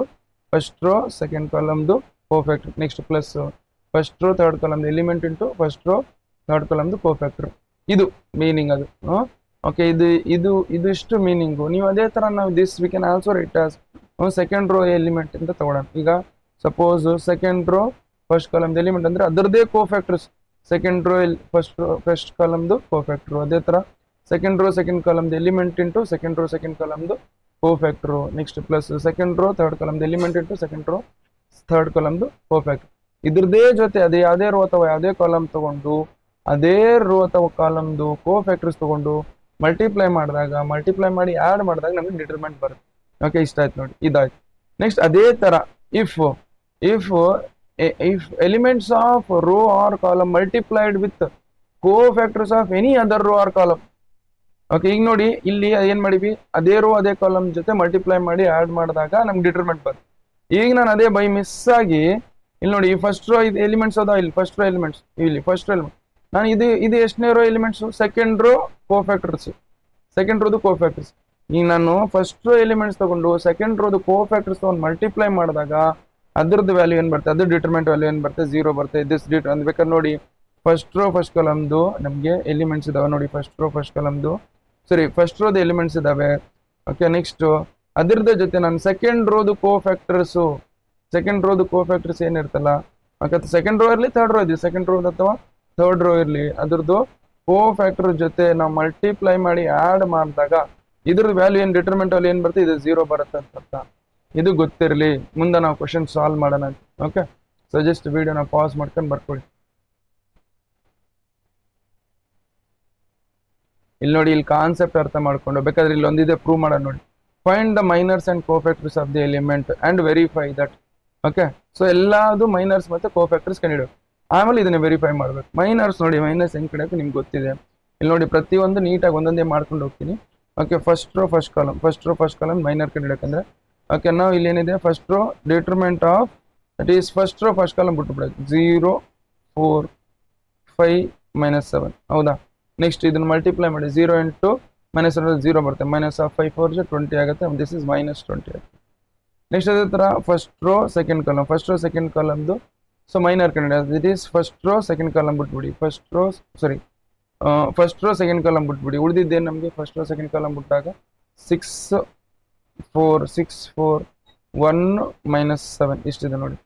first row second ಕಾಲಮ್ದು cofactor. Next plus first row third column element into first row third column cofactor. ಇದು meaning ಅದು. Okay, ಇದು ಇಷ್ಟು meaning. ನೀವು ಅದೇ ತರ ನಾವು this we can also write as second row element ಅಂತ ತಗೊಳ್ಳೋಣ. ಈಗ suppose second row first ಕಾಲಮ್ದು element ಅಂದ್ರೆ ಅದರದೇ cofactors, second row first ಕಾಲಮ್ದು cofactor. ಅದೇ ತರ second row second column element into second row second ಕಾಲಮ್ದು cofactor. Next plus second row third column element into second row third column cofactor. ಇದ್ರದೇ ಜೊತೆ ಅದೇ ಯಾವುದೇ rho ಅಥವಾ ಯಾವುದೇ ಕಾಲಮ್ ತಗೊಂಡು ಅದೇ ರೋ ಅಥವಾ ಕಾಲಮ್ದು ಕೋಫ್ಯಾಕ್ಟರ್ಸ್ ತಗೊಂಡು ಮಲ್ಟಿಪ್ಲೈ ಮಾಡಿ ಆಡ್ ಮಾಡಿದಾಗ ನಮಗೆ ಡಿಟರ್ಮೆಂಟ್ ಬರುತ್ತೆ. ಓಕೆ, ಇಷ್ಟ ಆಯ್ತು ನೋಡಿ, ಇದಾಯ್ತು. ನೆಕ್ಸ್ಟ್ ಅದೇ ತರ if elements of row or column multiplied with cofactors of any other row or column. Okay, ಈಗ ನೋಡಿ ಇಲ್ಲಿ ಏನ್ ಮಾಡಿವಿ, ಅದೇ ರೋ ಅದೇ ಕಾಲಮ್ ಜೊತೆ ಮಲ್ಟಿಪ್ಲೈ ಮಾಡಿ ಆಡ್ ಮಾಡಿದಾಗ ನಮ್ಗೆ ಡಿಟರ್ಮೆಂಟ್ ಬರುತ್ತೆ. ಈಗ ನಾನು ಅದೇ ಬೈ ಮಿಸ್ ಆಗಿ ಇಲ್ಲಿ ನೋಡಿ, ಈ ಫಸ್ಟ್ ರೋ ಇದು ಎಲಿಮೆಂಟ್ಸ್ ಅದ, ಇಲ್ಲಿ ಫಸ್ಟ್ ರೋ ಎಲಿಮೆಂಟ್ಸ್, ಇಲ್ಲಿ ಫಸ್ಟ್ ರೋ ಎಲಿಮೆಂಟ್ ನಾನು ಇದು ಎಷ್ಟನೇ row elements, second row cofactors, second ರೋದು ಕೋಫ್ಯಾಕ್ಟರ್ಸ್. ಈಗ ನಾನು ಫಸ್ಟ್ ರೋ ಎಲಿಮೆಂಟ್ಸ್ ತಗೊಂಡು ಸೆಕೆಂಡ್ ರೋದು ಕೋಫ್ಯಾಕ್ಟರ್ಸ್ ತಗೊಂಡು ಮಲ್ಟಿಪ್ಲೈ ಮಾಡಿದಾಗ ಅದ್ರದ್ದು ವ್ಯಾಲ್ಯೂ ಏನ್ ಬರುತ್ತೆ, ಅದು ಡಿಟರ್ಮೆಂಟ್ ವ್ಯಾಲ್ಯೂ ಏನ್ ಬರುತ್ತೆ, 0 ಬರುತ್ತೆ. ದಿಸ್ ಬೇಕಾದ್ರೆ ನೋಡಿ, ಫಸ್ಟ್ ರೋ ಫಸ್ಟ್ ಕಾಲಮ್ದು ನಮಗೆ ಎಲಿಮೆಂಟ್ಸ್ ಇದಾವೆ ನೋಡಿ, ಫಸ್ಟ್ ರೋ ಫಸ್ಟ್ ಕಾಲಮ್ದು ಸರಿ ಫಸ್ಟ್ ರೋದು ಎಲಿಮೆಂಟ್ಸ್ ಇದಾವೆ. ಓಕೆ, ನೆಕ್ಸ್ಟ್ ಅದ್ರದ್ದು ಜೊತೆ ನಾನು ಸೆಕೆಂಡ್ ರೋದು ಕೋಫ್ಯಾಕ್ಟರ್ಸ್ ಏನಿರ್ತಲ್ಲ, ಯಾಕಂದ್ರೆ ಸೆಕೆಂಡ್ ರೋ ಇರಲಿ ಥರ್ಡ್ ರೋ ಇರಲಿ, ಸೆಕೆಂಡ್ ರೋ ಅಥವಾ ಥರ್ಡ್ ರೋ ಇರಲಿ, ಅದ್ರದ್ದು ಕೋಫ್ಯಾಕ್ಟರ್ ಜೊತೆ ನಾವು ಮಲ್ಟಿಪ್ಲೈ ಮಾಡಿ ಆಡ್ ಮಾಡಿದಾಗ ಇದ್ರದ್ದು ವ್ಯಾಲ್ಯೂ ಏನು, ಡಿಟರ್ಮೆಂಟ್ ವ್ಯಾಲ್ಯೂ ಏನು ಬರುತ್ತೆ, ಇದು 0 ಬರುತ್ತೆ ಅಂತ. ಇದು ಗೊತ್ತಿರಲಿ, ಮುಂದೆ ನಾವು ಕ್ವಶನ್ ಸಾಲ್ವ್ ಮಾಡೋಣ. ಓಕೆ, ಸೊ ಜಸ್ಟ್ ವಿಡಿಯೋನ ಪಾಸ್ ಮಾಡ್ಕೊಂಡು ಬರ್ಕೊಳ್ಳಿ. ಇಲ್ಲಿ ನೋಡಿ, ಇಲ್ಲಿ ಕಾನ್ಸೆಪ್ಟ್ ಅರ್ಥ ಮಾಡ್ಕೊಂಡು ಬೇಕಾದ್ರೆ ಇಲ್ಲಿ ಒಂದಿದೆ ಪ್ರೂವ್ ಮಾಡೋಣ ನೋಡಿ. Find the minors and cofactors of the element and verify that. Okay, so ಎಲ್ಲಾದು ಮೈನರ್ಸ್ ಮತ್ತೆ ಕೋಫ್ಯಾಕ್ಟರ್ಸ್ ಕಂಡಿಡಬೇಕು, ಆಮೇಲೆ ಇದನ್ನ ವೆರಿಫೈ ಮಾಡ್ಬೇಕು. ಮೈನರ್ಸ್ ನೋಡಿ, ಮೈನರ್ಸ್ ಹೆಂಗ್ ಕಡೆಯಕ್ಕೆ ನಿಮ್ಗೆ ಗೊತ್ತಿದೆ. ಇಲ್ಲಿ ನೋಡಿ, ಪ್ರತಿಯೊಂದು ನೀಟಾಗಿ ಒಂದೊಂದೇ ಮಾಡ್ಕೊಂಡು ಹೋಗ್ತೀನಿ. Okay, first row first column minor ಕಂಡಿಡಬೇಕಂದ್ರೆ, ಓಕೆ ನಾವು ಇಲ್ಲಿ ಏನಿದೆ, first row determinant of that is first row first column ಬಿಟ್ಬಿಡೋದು 0 4 5 -7 ಹೌದಾ. ನೆಕ್ಸ್ಟ್ ಇದನ್ನ ಮಲ್ಟಿಪ್ಲೈ ಮಾಡಿ 0 ಇಂಟು -0 ಬರುತ್ತೆ, ಮೈನಸ್ ಆಫ್ 5 4 20 ಆಗುತ್ತೆ. ದಿಸ್ ಇಸ್ -20 ಆಗುತ್ತೆ. ನೆಕ್ಸ್ಟ್ ಅದೇ ತರ first row second column so minor ಕಂಡಿಡ, that is first row second column ಬಿಟ್ಬಿಡಿ, ಫಸ್ಟ್ ರೋ ಸೆಕೆಂಡ್ ಕಾಲಮ್ ಬಿಟ್ಬಿಡಿ. ಉಳಿದಿದ್ದೇನು ನಮಗೆ, ಫಸ್ಟ್ ರೋ ಸೆಕೆಂಡ್ ಕಾಲಮ್ ಬಿಟ್ಟಾಗ 6 4 1 -7 ಇಷ್ಟಿದೆ ನೋಡಿ.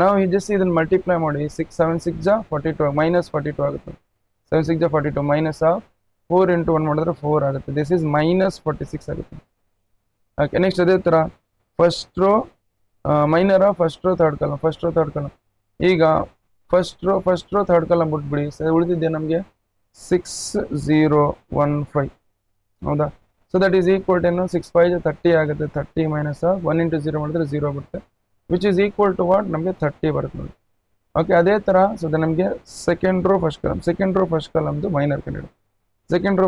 ನಾವು ಜಸ್ಟ್ ಇದನ್ನ ಮಲ್ಟಿಪ್ಲೈ ಮಾಡಿ 6 7 6 42 -42 ಆಗುತ್ತೆ. 7 6 42 ಮೈನಸ್ ಆಫ್ 4 ಇಂಟು 1 ಮಾಡಿದ್ರೆ 4 ಆಗುತ್ತೆ. ದಿಸ್ ಇಸ್ -46 ಆಗುತ್ತೆ. ಓಕೆ, ನೆಕ್ಸ್ಟ್ ಅದೇ ಥರ first row minor first row third column. ಈಗ ಫಸ್ಟ್ ರೋ ಥರ್ಡ್ ಕಾಲಮ್ ಬಿಟ್ಬಿಡಿ, ಉಳಿದಿದ್ದೆ ನಮಗೆ 6 0 1 5 ಹೌದಾ. So that is equal to 6 5 30 ಆಗುತ್ತೆ. 30 ಮೈನಸ್ 1 ಇಂಟು 0 ಮಾಡಿದ್ರೆ 0 ಬರುತ್ತೆ, which is equal to what, ನಮಗೆ 30 ಬರುತ್ತೆ ನೋಡಿ. ಓಕೆ, ಅದೇ ಥರ ಸೊ ನಮಗೆ ಸೆಕೆಂಡ್ ರೋ ಫಸ್ಟ್ ಕಾಲಮ್ದು ಮೈನರ್ ಕಂಡಿಡು. ಸೆಕೆಂಡ್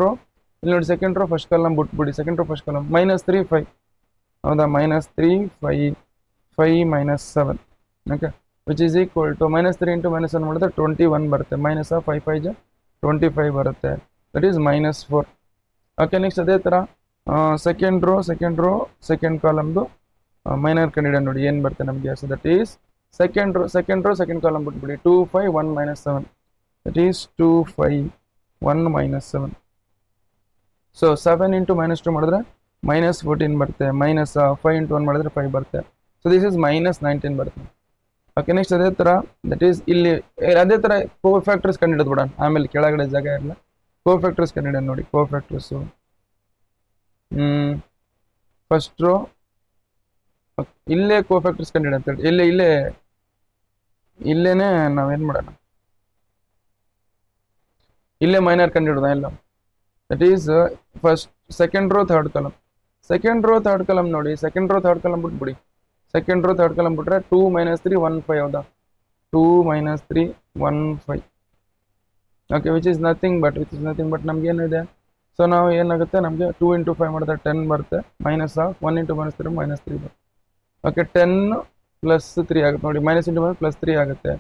ರೋ ಇಲ್ಲಿ ನೋಡಿ, ಸೆಕೆಂಡ್ ರೋ ಫಸ್ಟ್ ಕಾಲಮ್ ಬಿಟ್ಬಿಡಿ, ಸೆಕೆಂಡ್ ರೋ ಫಸ್ಟ್ ಕಾಲಮ್ -3 5 ಹೌದಾ, -3 5 5 -7 okay, which is equal to -3 into -1 ಮಾಡಿದ್ರೆ 21 ಬರುತ್ತೆ, ಮೈನಸ್ ಆಫ್ 5 5 25 ಬರುತ್ತೆ, ದಟ್ ಈಸ್ -4. ಓಕೆ, ನೆಕ್ಸ್ಟ್ ಅದೇ ಥರ ಸೆಕೆಂಡ್ ಕಾಲಮ್ದು ಮೈನರ್ ಕಂಡಿಡ ನೋಡಿ ಏನು ಬರುತ್ತೆ ನಮಗೆ. So that is second column ಬಿಟ್ಬಿಡಿ 2 5 1 minus 7 that is 2 5 1 minus 7. So 7 into -2 ಮಾಡಿದ್ರೆ -14 ಬರುತ್ತೆ, ಮೈನಸ್ 5 ಇಂಟು 1 ಮಾಡಿದ್ರೆ 5 ಬರುತ್ತೆ. ಸೊ ದಿಸ್ ಇಸ್ -19 ಬರುತ್ತೆ. ಓಕೆ, ನೆಕ್ಸ್ಟ್ ಅದೇ ಥರ ದಟ್ ಈಸ್ ಇಲ್ಲಿ ಅದೇ ಥರ ಕೋಫ್ಯಾಕ್ಟರ್ಸ್ ಕಂಡಿಡೋದು ಬಿಡೋಣ, ಆಮೇಲೆ ಕೆಳಗಡೆ ಜಾಗ ಇರಲ್ಲ. ಕೋಫ್ಯಾಕ್ಟರ್ಸ್ ಕಂಡಿಡ ನೋಡಿ, ಕೋಫ್ಯಾಕ್ಟರ್ಸು ಫಸ್ಟ್ ರೋ ಇಲ್ಲೇ ಕೋಫ್ಯಾಕ್ಟರ್ಸ್ ಕಂಡಿಡ ಅಂತೇಳಿ ಇಲ್ಲೇನೆ ನಾವೇನು ಮಾಡೋಣ, ಇಲ್ಲೇ ಮೈನರ್ ಕಂಡಿಡೋದ ಎಲ್ಲ. That is first second row third column ನೋಡಿ. ಸೆಕೆಂಡ್ ರೋ ಥರ್ಡ್ ಕಾಲಮ್ ಬಿಟ್ಬಿಡಿ. ಸೆಕೆಂಡ್ ರೋ ಥರ್ಡ್ ಕಾಲಮ್ ಬಿಟ್ರೆ 2 - 3 1 5 ಹೌದಾ, 2 - 3 1 5. Okay, which is nothing but ನಮ್ಗೆ ಏನಿದೆ. ಸೊ ನಾವು ಏನಾಗುತ್ತೆ, ನಮಗೆ 2 ಇಂಟು 5 ಮಾಡಿದ್ರೆ 10 ಬರುತ್ತೆ, ಮೈನಸ್ ಆಫ್ 1 ಇಂಟು -3 -3 ಬರುತ್ತೆ. ಓಕೆ, 10 + 3 ಆಗುತ್ತೆ ನೋಡಿ, ಮೈನಸ್ ಇಂಟು +3 ಆಗುತ್ತೆ.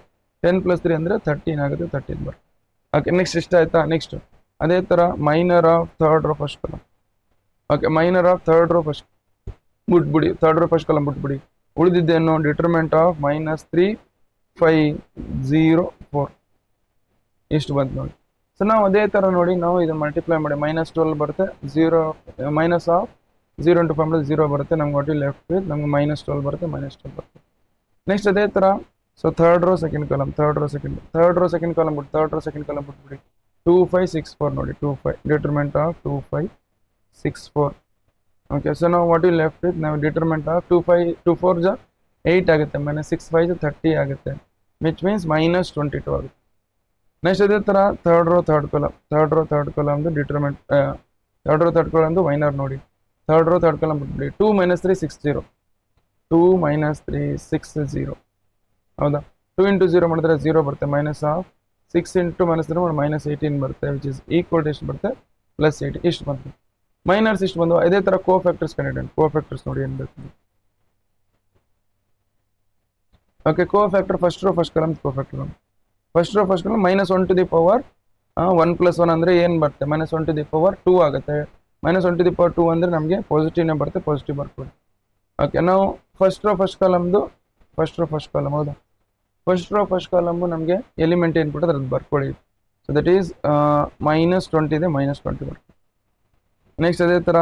10 + 3 ಅಂದರೆ 13 ಆಗುತ್ತೆ, 13 ಬರುತ್ತೆ. ಓಕೆ, ನೆಕ್ಸ್ಟ್ ಇಷ್ಟ ಆಯ್ತಾ. ನೆಕ್ಸ್ಟ್ ಅದೇ ಥರ minor of third row first column. Okay, minor of third row first ಬಿಟ್ಬಿಡಿ, ಥರ್ಡ್ ರೋ ಫಸ್ಟ್ ಕಾಲಮ್ ಬಿಟ್ಬಿಡಿ. ಉಳಿದಿದ್ದೇನು, ಡಿಟರ್ಮೆಂಟ್ ಆಫ್ -3 5 0 4 ಇಷ್ಟು ಬಂತು ನೋಡಿ. ಸೊ ನಾವು ಅದೇ ಥರ ನೋಡಿ, ನಾವು ಇದನ್ನು ಮಲ್ಟಿಪ್ಲೈ ಮಾಡಿ -12 ಬರುತ್ತೆ, 0 ಮೈನಸ್ ಆಫ್ 0 ಇಂಟು 5 ಮಾಡಿದ್ರೆ 0 ಬರುತ್ತೆ. ನಮ್ಗೆ ಒಟ್ಟು ಲೆಫ್ಟ್ ವಿತ್ ನಮ್ಗೆ -12 ಬರುತ್ತೆ, -12 ಬರುತ್ತೆ. ನೆಕ್ಸ್ಟ್ ಅದೇ ಥರ so third row second column ಬಿಟ್ಬಿಡಿ. 2 5 6 4 ನೋಡಿ, 2 5 ಡಿಟರ್ಮೆಂಟ್ ಆಫ್ 2 5 6 4. ಓಕೆ, ಸೊ ನಾವು ವಾಟ್ ಯು ಲೆಫ್ಟ್ ವಿತ್ ನಾವು ಡಿಟರ್ಮೆಂಟ್ ಆಫ್ 2 4 ಜ 8 ಆಗುತ್ತೆ, -6 5 ಜ 30 ಆಗುತ್ತೆ, ವಿಚ್ ಮೀನ್ಸ್ -22 ಆಗುತ್ತೆ. ನೆಕ್ಸ್ಟ್ ಅದೇ ಥರ third row third column determinant third ಕಾಲಮ್ದು ಮೈನರ್ ನೋಡಿ. ಥರ್ಡ್ ರೋ ಥರ್ಡ್ ಕಾಲಮ್ ಬಿಟ್ಬಿಡಿ. 2 - 3 6 0 2 - 3 6 0 ಹೌದಾ. 2 ಇಂಟು 0 ಮಾಡಿದ್ರೆ 0 ಬರುತ್ತೆ, ಮೈನಸ್ ಆಫ್ 6 ಇಂಟು -3 ಮಾಡಿ -18 ಬರುತ್ತೆ, ವಿಚ್ ಇಸ್ ಈಕ್ವಲ್ ಎಷ್ಟು ಬರುತ್ತೆ +8 ಇಷ್ಟು ಬಂತು. ಮೈನರ್ಸ್ ಇಷ್ಟು ಬಂದು. ಇದೇ ಥರ ಕೋಫ್ಯಾಕ್ಟರ್ಸ್ ಕಂಡಿಡೋಣ. ಕೋಫ್ಯಾಕ್ಟರ್ಸ್ ನೋಡಿ ಏನು ಬೇಕು. Okay, cofactor first row first column cofactor -1 to the power 1 + 1 ಅಂದರೆ ಏನು ಬರುತ್ತೆ, -1 ಟು ದಿ ಪವರ್ 2 ಆಗುತ್ತೆ. -1 ಟು ದಿ ಪವರ್ 2 ಅಂದರೆ ನಮಗೆ ಪಾಸಿಟಿವ್ನೇ ಬರುತ್ತೆ, ಪಾಸಿಟಿವ್ ಬರ್ಕೊಳ್ಳಿ. ಓಕೆ, ನಾವು ಫಸ್ಟ್ ರೋ ಫಸ್ಟ್ ಕಾಲಮ್ ಹೌದಾ. ಫಸ್ಟ್ ರೋ ಫಸ್ಟ್ ಕಾಲಮು ನಮಗೆ ಎಲಿಮೆಂಟ್ ಏನು ಕೊಟ್ಟರೆ ಅದು ಬರ್ಕೊಳ್ಳಿ. ಸೊ ದಟ್ ಈಸ್ -20 ಇದೆ, -20 ಬರುತ್ತೆ. ನೆಕ್ಸ್ಟ್ ಅದೇ ಥರ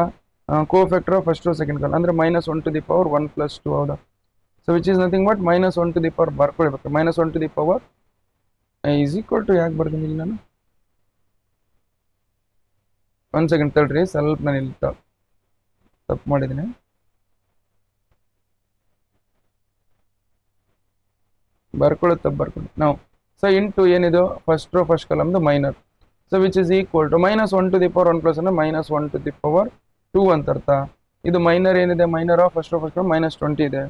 cofactor first row second column ಅಂದರೆ -1 ಟು ದಿ ಪವರ್ 1 + 2 ಹೌದಾ. So which is nothing but -1 to the power ಬರ್ಕೊಳ್ಬೇಕು. -1 to the power is equal to ಯಾಕೆ ಬರ್ತೀನಿ ನಾನು, 1 ಸೆಕೆಂಡ್ ತಡ್ರಿ, ಸ್ವಲ್ಪ ನಾನು ಇಲ್ಲಿ ತಪ್ಪು ಮಾಡಿದ್ದೀನಿ. ಬರ್ಕೊಳ್ಳಿ ನಾವು. ಸೊ ಇಂಟು ಏನಿದು first row first ಕಾಲಮ್ದು minor. So which is equal to -1 to the power 1 + ಅಂದರೆ -1 ಟು ದಿ ಪವರ್ 2 ಅಂತ ಅರ್ಥ. ಇದು ಮೈನರ್ ಏನಿದೆ, minor of first row first column -20 ಇದೆ,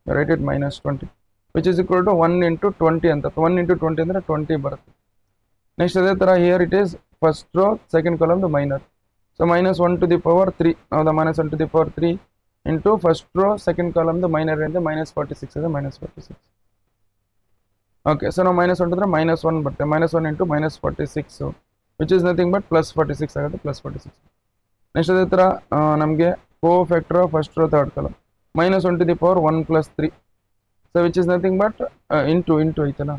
right it -20 which is equal to 1 into 20 ಅಂತ. 1 into 20 ಅಂದರೆ 20 ಬರುತ್ತೆ. ನೆಕ್ಸ್ಟ್ ಅದೇ ಥರ here it is first row second ಕಾಲಮ್ದು minor. So -1 to the power 3 ಹೌದಾ, -1 to the power 3 into first row second ಕಾಲಮ್ದು minor ಏನಿದೆ -46 ಇದೆ, -46. ಓಕೆ, ಸೊ ನಾವು -1 ಅಂದರೆ -1 ಬರುತ್ತೆ, -1 into -46 which is nothing but +46 ಆಗುತ್ತೆ, +46. ನೆಕ್ಸ್ಟ್ ಅದೇ ಥರ ನಮಗೆ cofactor first row third column -1 to the power 1 + 3. So which is nothing but into ಐತಲ್ಲ.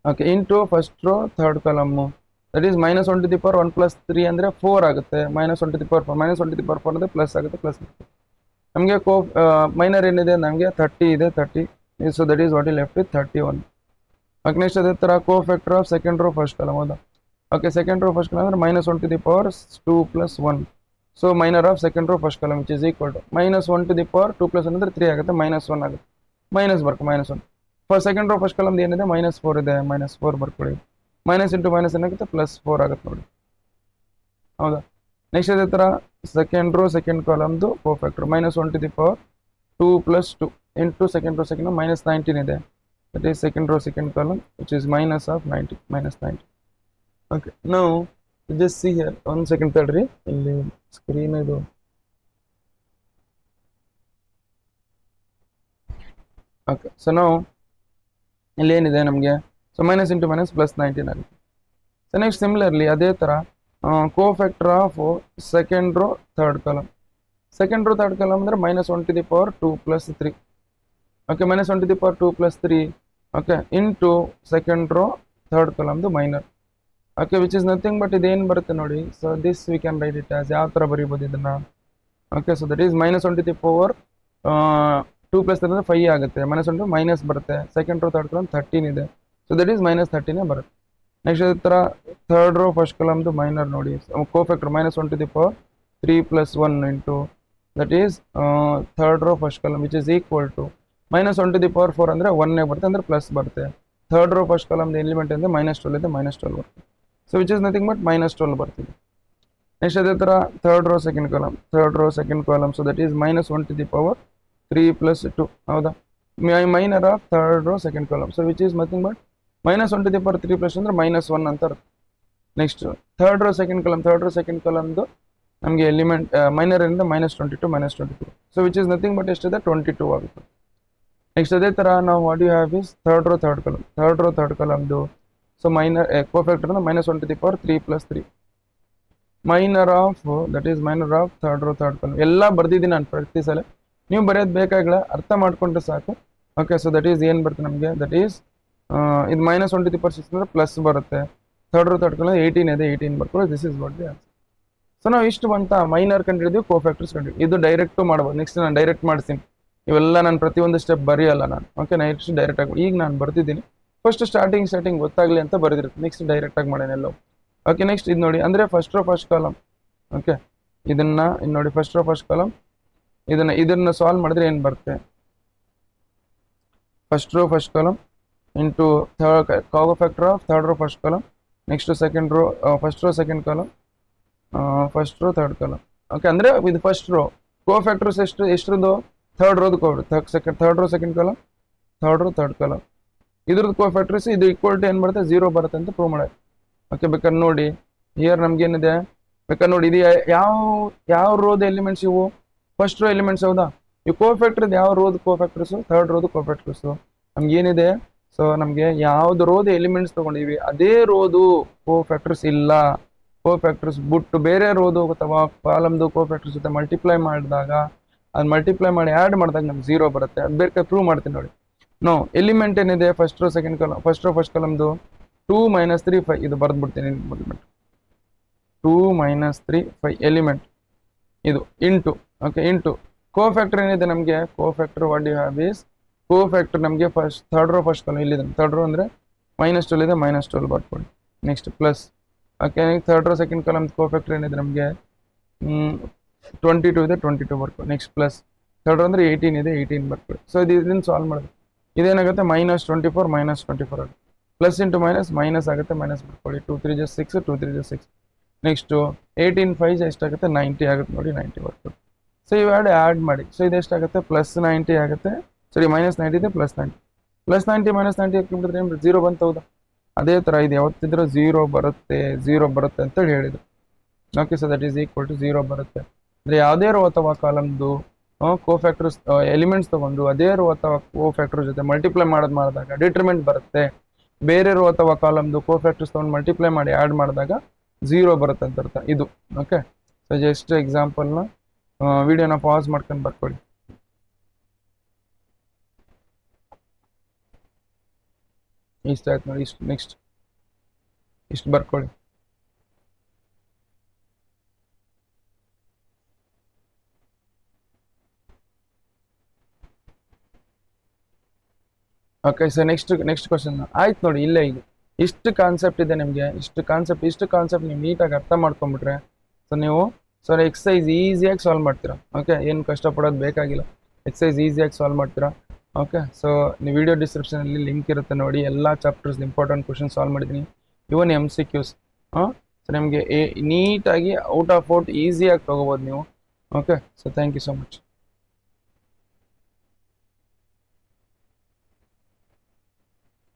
Okay, into first row third column that is -1 to the power 1 + 3 ಅಂದರೆ 4 ಆಗುತ್ತೆ, -1 to the power 4 -1 to the power 4 ಅಂದರೆ plus ಆಗುತ್ತೆ, plus ನಮಗೆ minor ಏನಿದೆ ನಮಗೆ 30 ಇದೆ, 30. So that is what you left with 31. Okay, next ಅದೇ ಥರ cofactor of second row first column ಹೌದಾ. Okay, second row first column ಅಂದರೆ -1 to the power 2 + 1. So minor of second row first column which is equal to -1 to the power 2 + 1 ಅಂದರೆ 3 ಆಗುತ್ತೆ, -1 ಆಗುತ್ತೆ, minus -1. First second row first ಕಾಲಮ್ದು ಏನಿದೆ -4 ಇದೆ, -4 ಬರ್ಕೊಳ್ಳಿ. Minus into minus ಏನಾಗುತ್ತೆ +4 ಆಗುತ್ತೆ ನೋಡಿ ಹೌದಾ. ನೆಕ್ಸ್ಟ್ ಅದೇ ಥರ second row second ಕಾಲಮ್ದು cofactor -1 to the power 2 + 2 into second row second -19 ಇದೆ, that is second row second column which is -90. Okay, ನಾವು ಜಸ್ಟ್ ಸಿ ಹಿಯರ್ 1 ಸೆಕೆಂಡ್ ತಡ್ರಿ, ಇಲ್ಲಿ ಸ್ಕ್ರೀನ್ ಇದು ಓಕೆ. ಸೊ ನಾವು ಇಲ್ಲೇನಿದೆ ನಮಗೆ, ಸೊ -ಇಂಟು -+19 ಆಗುತ್ತೆ. ಸೊ ನೆಕ್ಸ್ಟ್ ಸಿಮಿಲರ್ಲಿ ಅದೇ ಥರ cofactor of second row third column. Second row third column ಅಂದರೆ -1^2 + 3. Okay, -1^2 + 3. Okay, into second row third ಕಾಲಮ್ದು minor. Okay, which is nothing but ಇದೇನು ಬರುತ್ತೆ ನೋಡಿ. So this we can write it as ಯಾವ ಥರ ಬರೀಬೋದು ಇದನ್ನು. ಓಕೆ, ಸೊ ದಟ್ ಈಸ್ -1^2 + 3 ಅಂದರೆ 5 ಆಗುತ್ತೆ. -1 ಮೈನಸ್ ಬರುತ್ತೆ. ಸೆಕೆಂಡ್ ರೋ ಥರ್ಡ್ ಕಾಲಮ್ 13 ಇದೆ. ಸೊ ದಟ್ ಈಸ್ -13 ಬರುತ್ತೆ. ನೆಕ್ಸ್ಟ್ ಅದೇ ಥರ ಥರ್ಡ್ ರೋ ಫಸ್ಟ್ ಕಾಲಮ್ದು ಮೈನರ್ ನೋಡಿ. Cofactor -1^3 + 1 into that is third row first column which is equal to -1^4 ಅಂದರೆ 1 ಬರುತ್ತೆ, ಅಂದರೆ ಪ್ಲಸ್ ಬರುತ್ತೆ. ಥರ್ಡ್ ರೋ ಫಸ್ಟ್ ಕಾಲಮ್ದು ಎಲಿಮೆಂಟ್ ಅಂದರೆ -12 ಇದೆ, -12 ಬರುತ್ತೆ. So which is nothing but -12 ಬರ್ತಿದೆ. ನೆಕ್ಸ್ಟ್ ಅದೇ ಥರ third row second column. So that is -1^3 + 2. ಹೌದಾ, minor of third row second column. So which is nothing but -1^3 + ಅಂದರೆ -1 ಅಂತ ಇರುತ್ತೆ. ನೆಕ್ಸ್ಟ್ ಥರ್ಡ್ ರೋ ಸೆಕೆಂಡ್ ಕಾಲಮ್ದು ನಮಗೆ ಎಲಿಮೆಂಟ್ ಮೈನರ್ ಇಂದ -22. So which is nothing but ಎಷ್ಟಿದೆ 22 ಆಗುತ್ತೆ. ನೆಕ್ಸ್ಟ್ ಅದೇ ಥರ ನಾವು what you have is third row third ಕಾಲಮ್ದು. So minor cofactor -1^3 + 3. Minor of third row third column ಎಲ್ಲ ಬರ್ದಿದ್ದೀನಿ ನಾನು ಪ್ರತಿ ಸಲ. ನೀವು ಬರೆಯೋದು ಬೇಕಾಗಿಲ್ಲ, ಅರ್ಥ ಮಾಡ್ಕೊಂಡ್ರೆ ಸಾಕು. ಓಕೆ, ಸೊ ದಟ್ ಈಸ್ ಏನು ಬರುತ್ತೆ ನಮಗೆ, ದಟ್ ಈಸ್ ಇದು -1^3 + 6 ಅಂದರೆ ಪ್ಲಸ್ ಬರುತ್ತೆ. ಥರ್ಡ್ ರೋ ಥರ್ಡ್ ಕಾಲಮ್ 18 ಇದೆ, 18 ಬರ್ಕೊಳ್ಳಿ. This is what the answer. So ನಾವು ಇಷ್ಟು ಬಂತ ಮೈನರ್ ಕಂಡಿದ್ದೀವಿ, ಕೋಫ್ಯಾಕ್ಟರ್ಸ್ ಕಂಡಿದ್ದೀವಿ. ಇದು ಡೈರೆಕ್ಟು ಮಾಡ್ಬೋದು. ನೆಕ್ಸ್ಟ್ ನಾನು ಡೈರೆಕ್ಟ್ ಮಾಡ್ತೀನಿ. ಇವೆಲ್ಲ ನಾನು ಪ್ರತಿಯೊಂದು ಸ್ಟೆಪ್ ಬರೆಯಲ್ಲ ನಾನು. ಓಕೆ, ನೆಕ್ಸ್ಟ್ ಡೈರೆಕ್ಟಾಗಿ ಈಗ ನಾನು ಬರ್ತಿದ್ದೀನಿ. ಫಸ್ಟ್ ಸ್ಟಾರ್ಟಿಂಗ್ ಗೊತ್ತಾಗಲಿ ಅಂತ ಬರೆದಿರುತ್ತೆ. ನೆಕ್ಸ್ಟ್ ಡೈರೆಕ್ಟಾಗಿ ಮಾಡೋಣ. ಓಕೆ, ನೆಕ್ಸ್ಟ್ ಇದು ನೋಡಿ, ಅಂದರೆ first row first column. Okay, ಇದನ್ನು ನೋಡಿ, ಫಸ್ಟ್ ರೋ ಫಸ್ಟ್ ಕಾಲಮ್ ಇದನ್ನು ಸಾಲ್ವ್ ಮಾಡಿದ್ರೆ ಏನು ಬರುತ್ತೆ, first row first column into cofactor of third row first column. Next second row first row second column, first row third column. Okay, ಅಂದರೆ ಇದು first row cofactors ಎಷ್ಟರದ್ದು third row second column, third row third column. ಇದ್ರದ್ದು cofactors ಇದು equal to ಏನು ಬರುತ್ತೆ 0 ಬರುತ್ತೆ ಅಂತ prove ಮಾಡೋದು. ಓಕೆ, ಬೇಕಾದ್ರೆ ನೋಡಿ ಹಿಯರ್ ನಮ್ಗೇನಿದೆ, ಬೇಕಾದ್ರೆ ನೋಡಿ ಇದು ಯಾವ ರೋದ ಎಲಿಮೆಂಟ್ಸ್ ಇವು ಫಸ್ಟ್ ರೋ ಎಲಿಮೆಂಟ್ಸ್. ಹೌದಾ, ಈ ಕೋಫ್ಯಾಕ್ಟರ್ ಯಾವ ರೋದ್ ಕೋಫ್ಯಾಕ್ಟರ್ಸು ಥರ್ಡ್ ರೋದು ಕೋಫ್ಯಾಕ್ಟರ್ಸು ನಮ್ಗೇನಿದೆ. ಸೊ ನಮಗೆ ಯಾವ್ದು ರೋದ ಎಲಿಮೆಂಟ್ಸ್ ತೊಗೊಂಡಿವಿ ಅದೇ ರೋದು ಕೋಫ್ಯಾಕ್ಟರ್ಸ್ ಇಲ್ಲ. ಕೋಫ್ಯಾಕ್ಟರ್ಸ್ ಬಿಟ್ಟು ಬೇರೆ ರೋದು ಅಥವಾ ಕಾಲಮ್ದು ಕೋಫ್ಯಾಕ್ಟರ್ಸ್ ಜೊತೆ ಮಲ್ಟಿಪ್ಲೈ ಮಾಡಿದಾಗ ಅದು ಮಲ್ಟಿಪ್ಲೈ ಮಾಡಿ ಆ್ಯಡ್ ಮಾಡಿದಾಗ ನಮ್ಗೆ 0 ಬರುತ್ತೆ. ಅದು ಬೇಕಾದ್ರೆ ಪ್ರೂವ್ ಮಾಡ್ತೀನಿ ನೋಡಿ. ನೋ ಎಲಿಮೆಂಟ್ ಏನಿದೆ ಫಸ್ಟ್ ರೋ ಫಸ್ಟ್ ಕಾಲಮ್ದು 2 - 3 5 ಇದು ಬರೆದ್ಬಿಡ್ತೀನಿ. 2 - 3 5 ಎಲಿಮೆಂಟ್ ಇದು ಇಂಟು. ಓಕೆ, ಇಂಟು ಕೋಫ್ಯಾಕ್ಟರ್ ಏನಿದೆ ನಮಗೆ, cofactor what you have is cofactor ನಮಗೆ ಥರ್ಡ್ ರೋ ಫಸ್ಟ್ ಕಾಲಮ್ ಇಲ್ಲಿದೆ. ಥರ್ಡ್ ರೋ ಅಂದರೆ -12 ಇದೆ, -12 ಬರ್ಕೊಳ್ಳಿ. Next plus. Okay, third row second column cofactor ಏನಿದೆ ನಮಗೆ 22 ಇದೆ, 22 ಬರ್ಕೊಳ್ಳಿ. ನೆಕ್ಸ್ಟ್ ಪ್ಲಸ್ ಥರ್ಡ್ ರೋ ಅಂದರೆ 18 ಇದೆ, 18 ಬರ್ಕೊಳ್ಳಿ. ಸೊ ಇದನ್ನು ಸಾಲ್ವ್ ಮಾಡೋದು ಇದೇನಾಗುತ್ತೆ -24 ಆಗುತ್ತೆ. ಪ್ಲಸ್ ಇಂಟು ಮೈನಸ್ ಆಗುತ್ತೆ, ಮೈನಸ್ ಬರ್ಕೊಳ್ಳಿ. 2 3 = 6, 2 3 = 6. ನೆಕ್ಸ್ಟು 18 5 ಎಷ್ಟಾಗುತ್ತೆ 90 ಆಗುತ್ತೆ ನೋಡಿ, 90 ಬರ್ಕೊಳ್ಳಿ. ಸೊ ಇವೆರಡು ಆ್ಯಡ್ ಮಾಡಿ. ಸೊ ಇದು ಎಷ್ಟಾಗುತ್ತೆ +90 ಆಗುತ್ತೆ. ಸರಿ, -90 ಇದೆ, +90 -90 ಹಾಕಿಬಿಟ್ರೆ ಏನು 0 ಬಂತು. ಹೌದಾ, ಅದೇ ಥರ ಇದು ಯಾವತ್ತಿದ್ರೂ 0 ಬರುತ್ತೆ ಅಂತೇಳಿ ಹೇಳಿದ್ರು. Okay, so that is equal to 0 ಬರುತ್ತೆ. ಅಂದರೆ ಯಾವುದೇ ರೋ ಅಥವಾ ಕಾಲಮ್ದು ಕೋಫ್ಯಾಕ್ಟರ್ಸ್ ಎಲಿಮೆಂಟ್ಸ್ ತೊಗೊಂಡು ಅದೇ ರೋ ಅಥವಾ ಕೋಫ್ಯಾಕ್ಟರ್ ಜೊತೆ ಮಲ್ಟಿಪ್ಲೈ ಮಾಡಿದಾಗ ಡಿಟರ್ಮೆಂಟ್ ಬರುತ್ತೆ. ಬೇರೆ ರೋ ಅಥವಾ ಕಾಲಮ್ದು ಕೋಫ್ಯಾಕ್ಟರ್ಸ್ ತೊಗೊಂಡು ಮಲ್ಟಿಪ್ಲೈ ಮಾಡಿ ಆ್ಯಡ್ ಮಾಡಿದಾಗ 0 ಬರುತ್ತೆ ಅಂತ ಅರ್ಥ ಇದು. ಓಕೆ, ಸೊ ಜಸ್ಟ್ ಎಕ್ಸಾಂಪಲ್ನ ವಿಡಿಯೋನ ಪಾಸ್ ಮಾಡ್ಕೊಂಡು ಬರ್ಕೊಳ್ಳಿ. ಇಷ್ಟ ಆಯ್ತು ನೋಡಿ, ನೆಕ್ಸ್ಟ್ ಇಷ್ಟು ಬರ್ಕೊಳ್ಳಿ. ಓಕೆ, ಸೊ ನೆಕ್ಸ್ಟ್ ಕ್ವಶನ್ ಆಯ್ತು ನೋಡಿ. ಇಲ್ಲೇ ಇದು ಇಷ್ಟು ಕಾನ್ಸೆಪ್ಟ್ ಇದೆ ನಿಮಗೆ. ಇಷ್ಟು ಕಾನ್ಸೆಪ್ಟ್ ನೀವು ನೀಟಾಗಿ ಅರ್ಥ ಮಾಡ್ಕೊಂಬಿಟ್ರೆ ಸೊ ಎಕ್ಸಸೈಸ್ ಈಸಿಯಾಗಿ ಸಾಲ್ವ್ ಮಾಡ್ತೀರಾ. ಓಕೆ, ಏನು ಕಷ್ಟಪಡೋದು ಬೇಕಾಗಿಲ್ಲ, ಎಕ್ಸಸೈಸ್ ಈಸಿಯಾಗಿ ಸಾಲ್ವ್ ಮಾಡ್ತೀರಾ. ಓಕೆ, ಸೊ ನೀವು ವಿಡಿಯೋ ಡಿಸ್ಕ್ರಿಪ್ಷನಲ್ಲಿ ಲಿಂಕ್ ಇರುತ್ತೆ ನೋಡಿ. ಎಲ್ಲ ಚಾಪ್ಟರ್ಸ್ ಇಂಪಾರ್ಟೆಂಟ್ ಕ್ವಶನ್ ಸಾಲ್ವ್ ಮಾಡಿದ್ದೀನಿ. ಇವನ್ MCQs. ಸೊ ನಿಮಗೆ ನೀಟಾಗಿ ಔಟ್ ಆಫ್ ಔಟ್ ಈಸಿಯಾಗಿ ತೊಗೋಬೋದು ನೀವು. Okay, so thank you so much.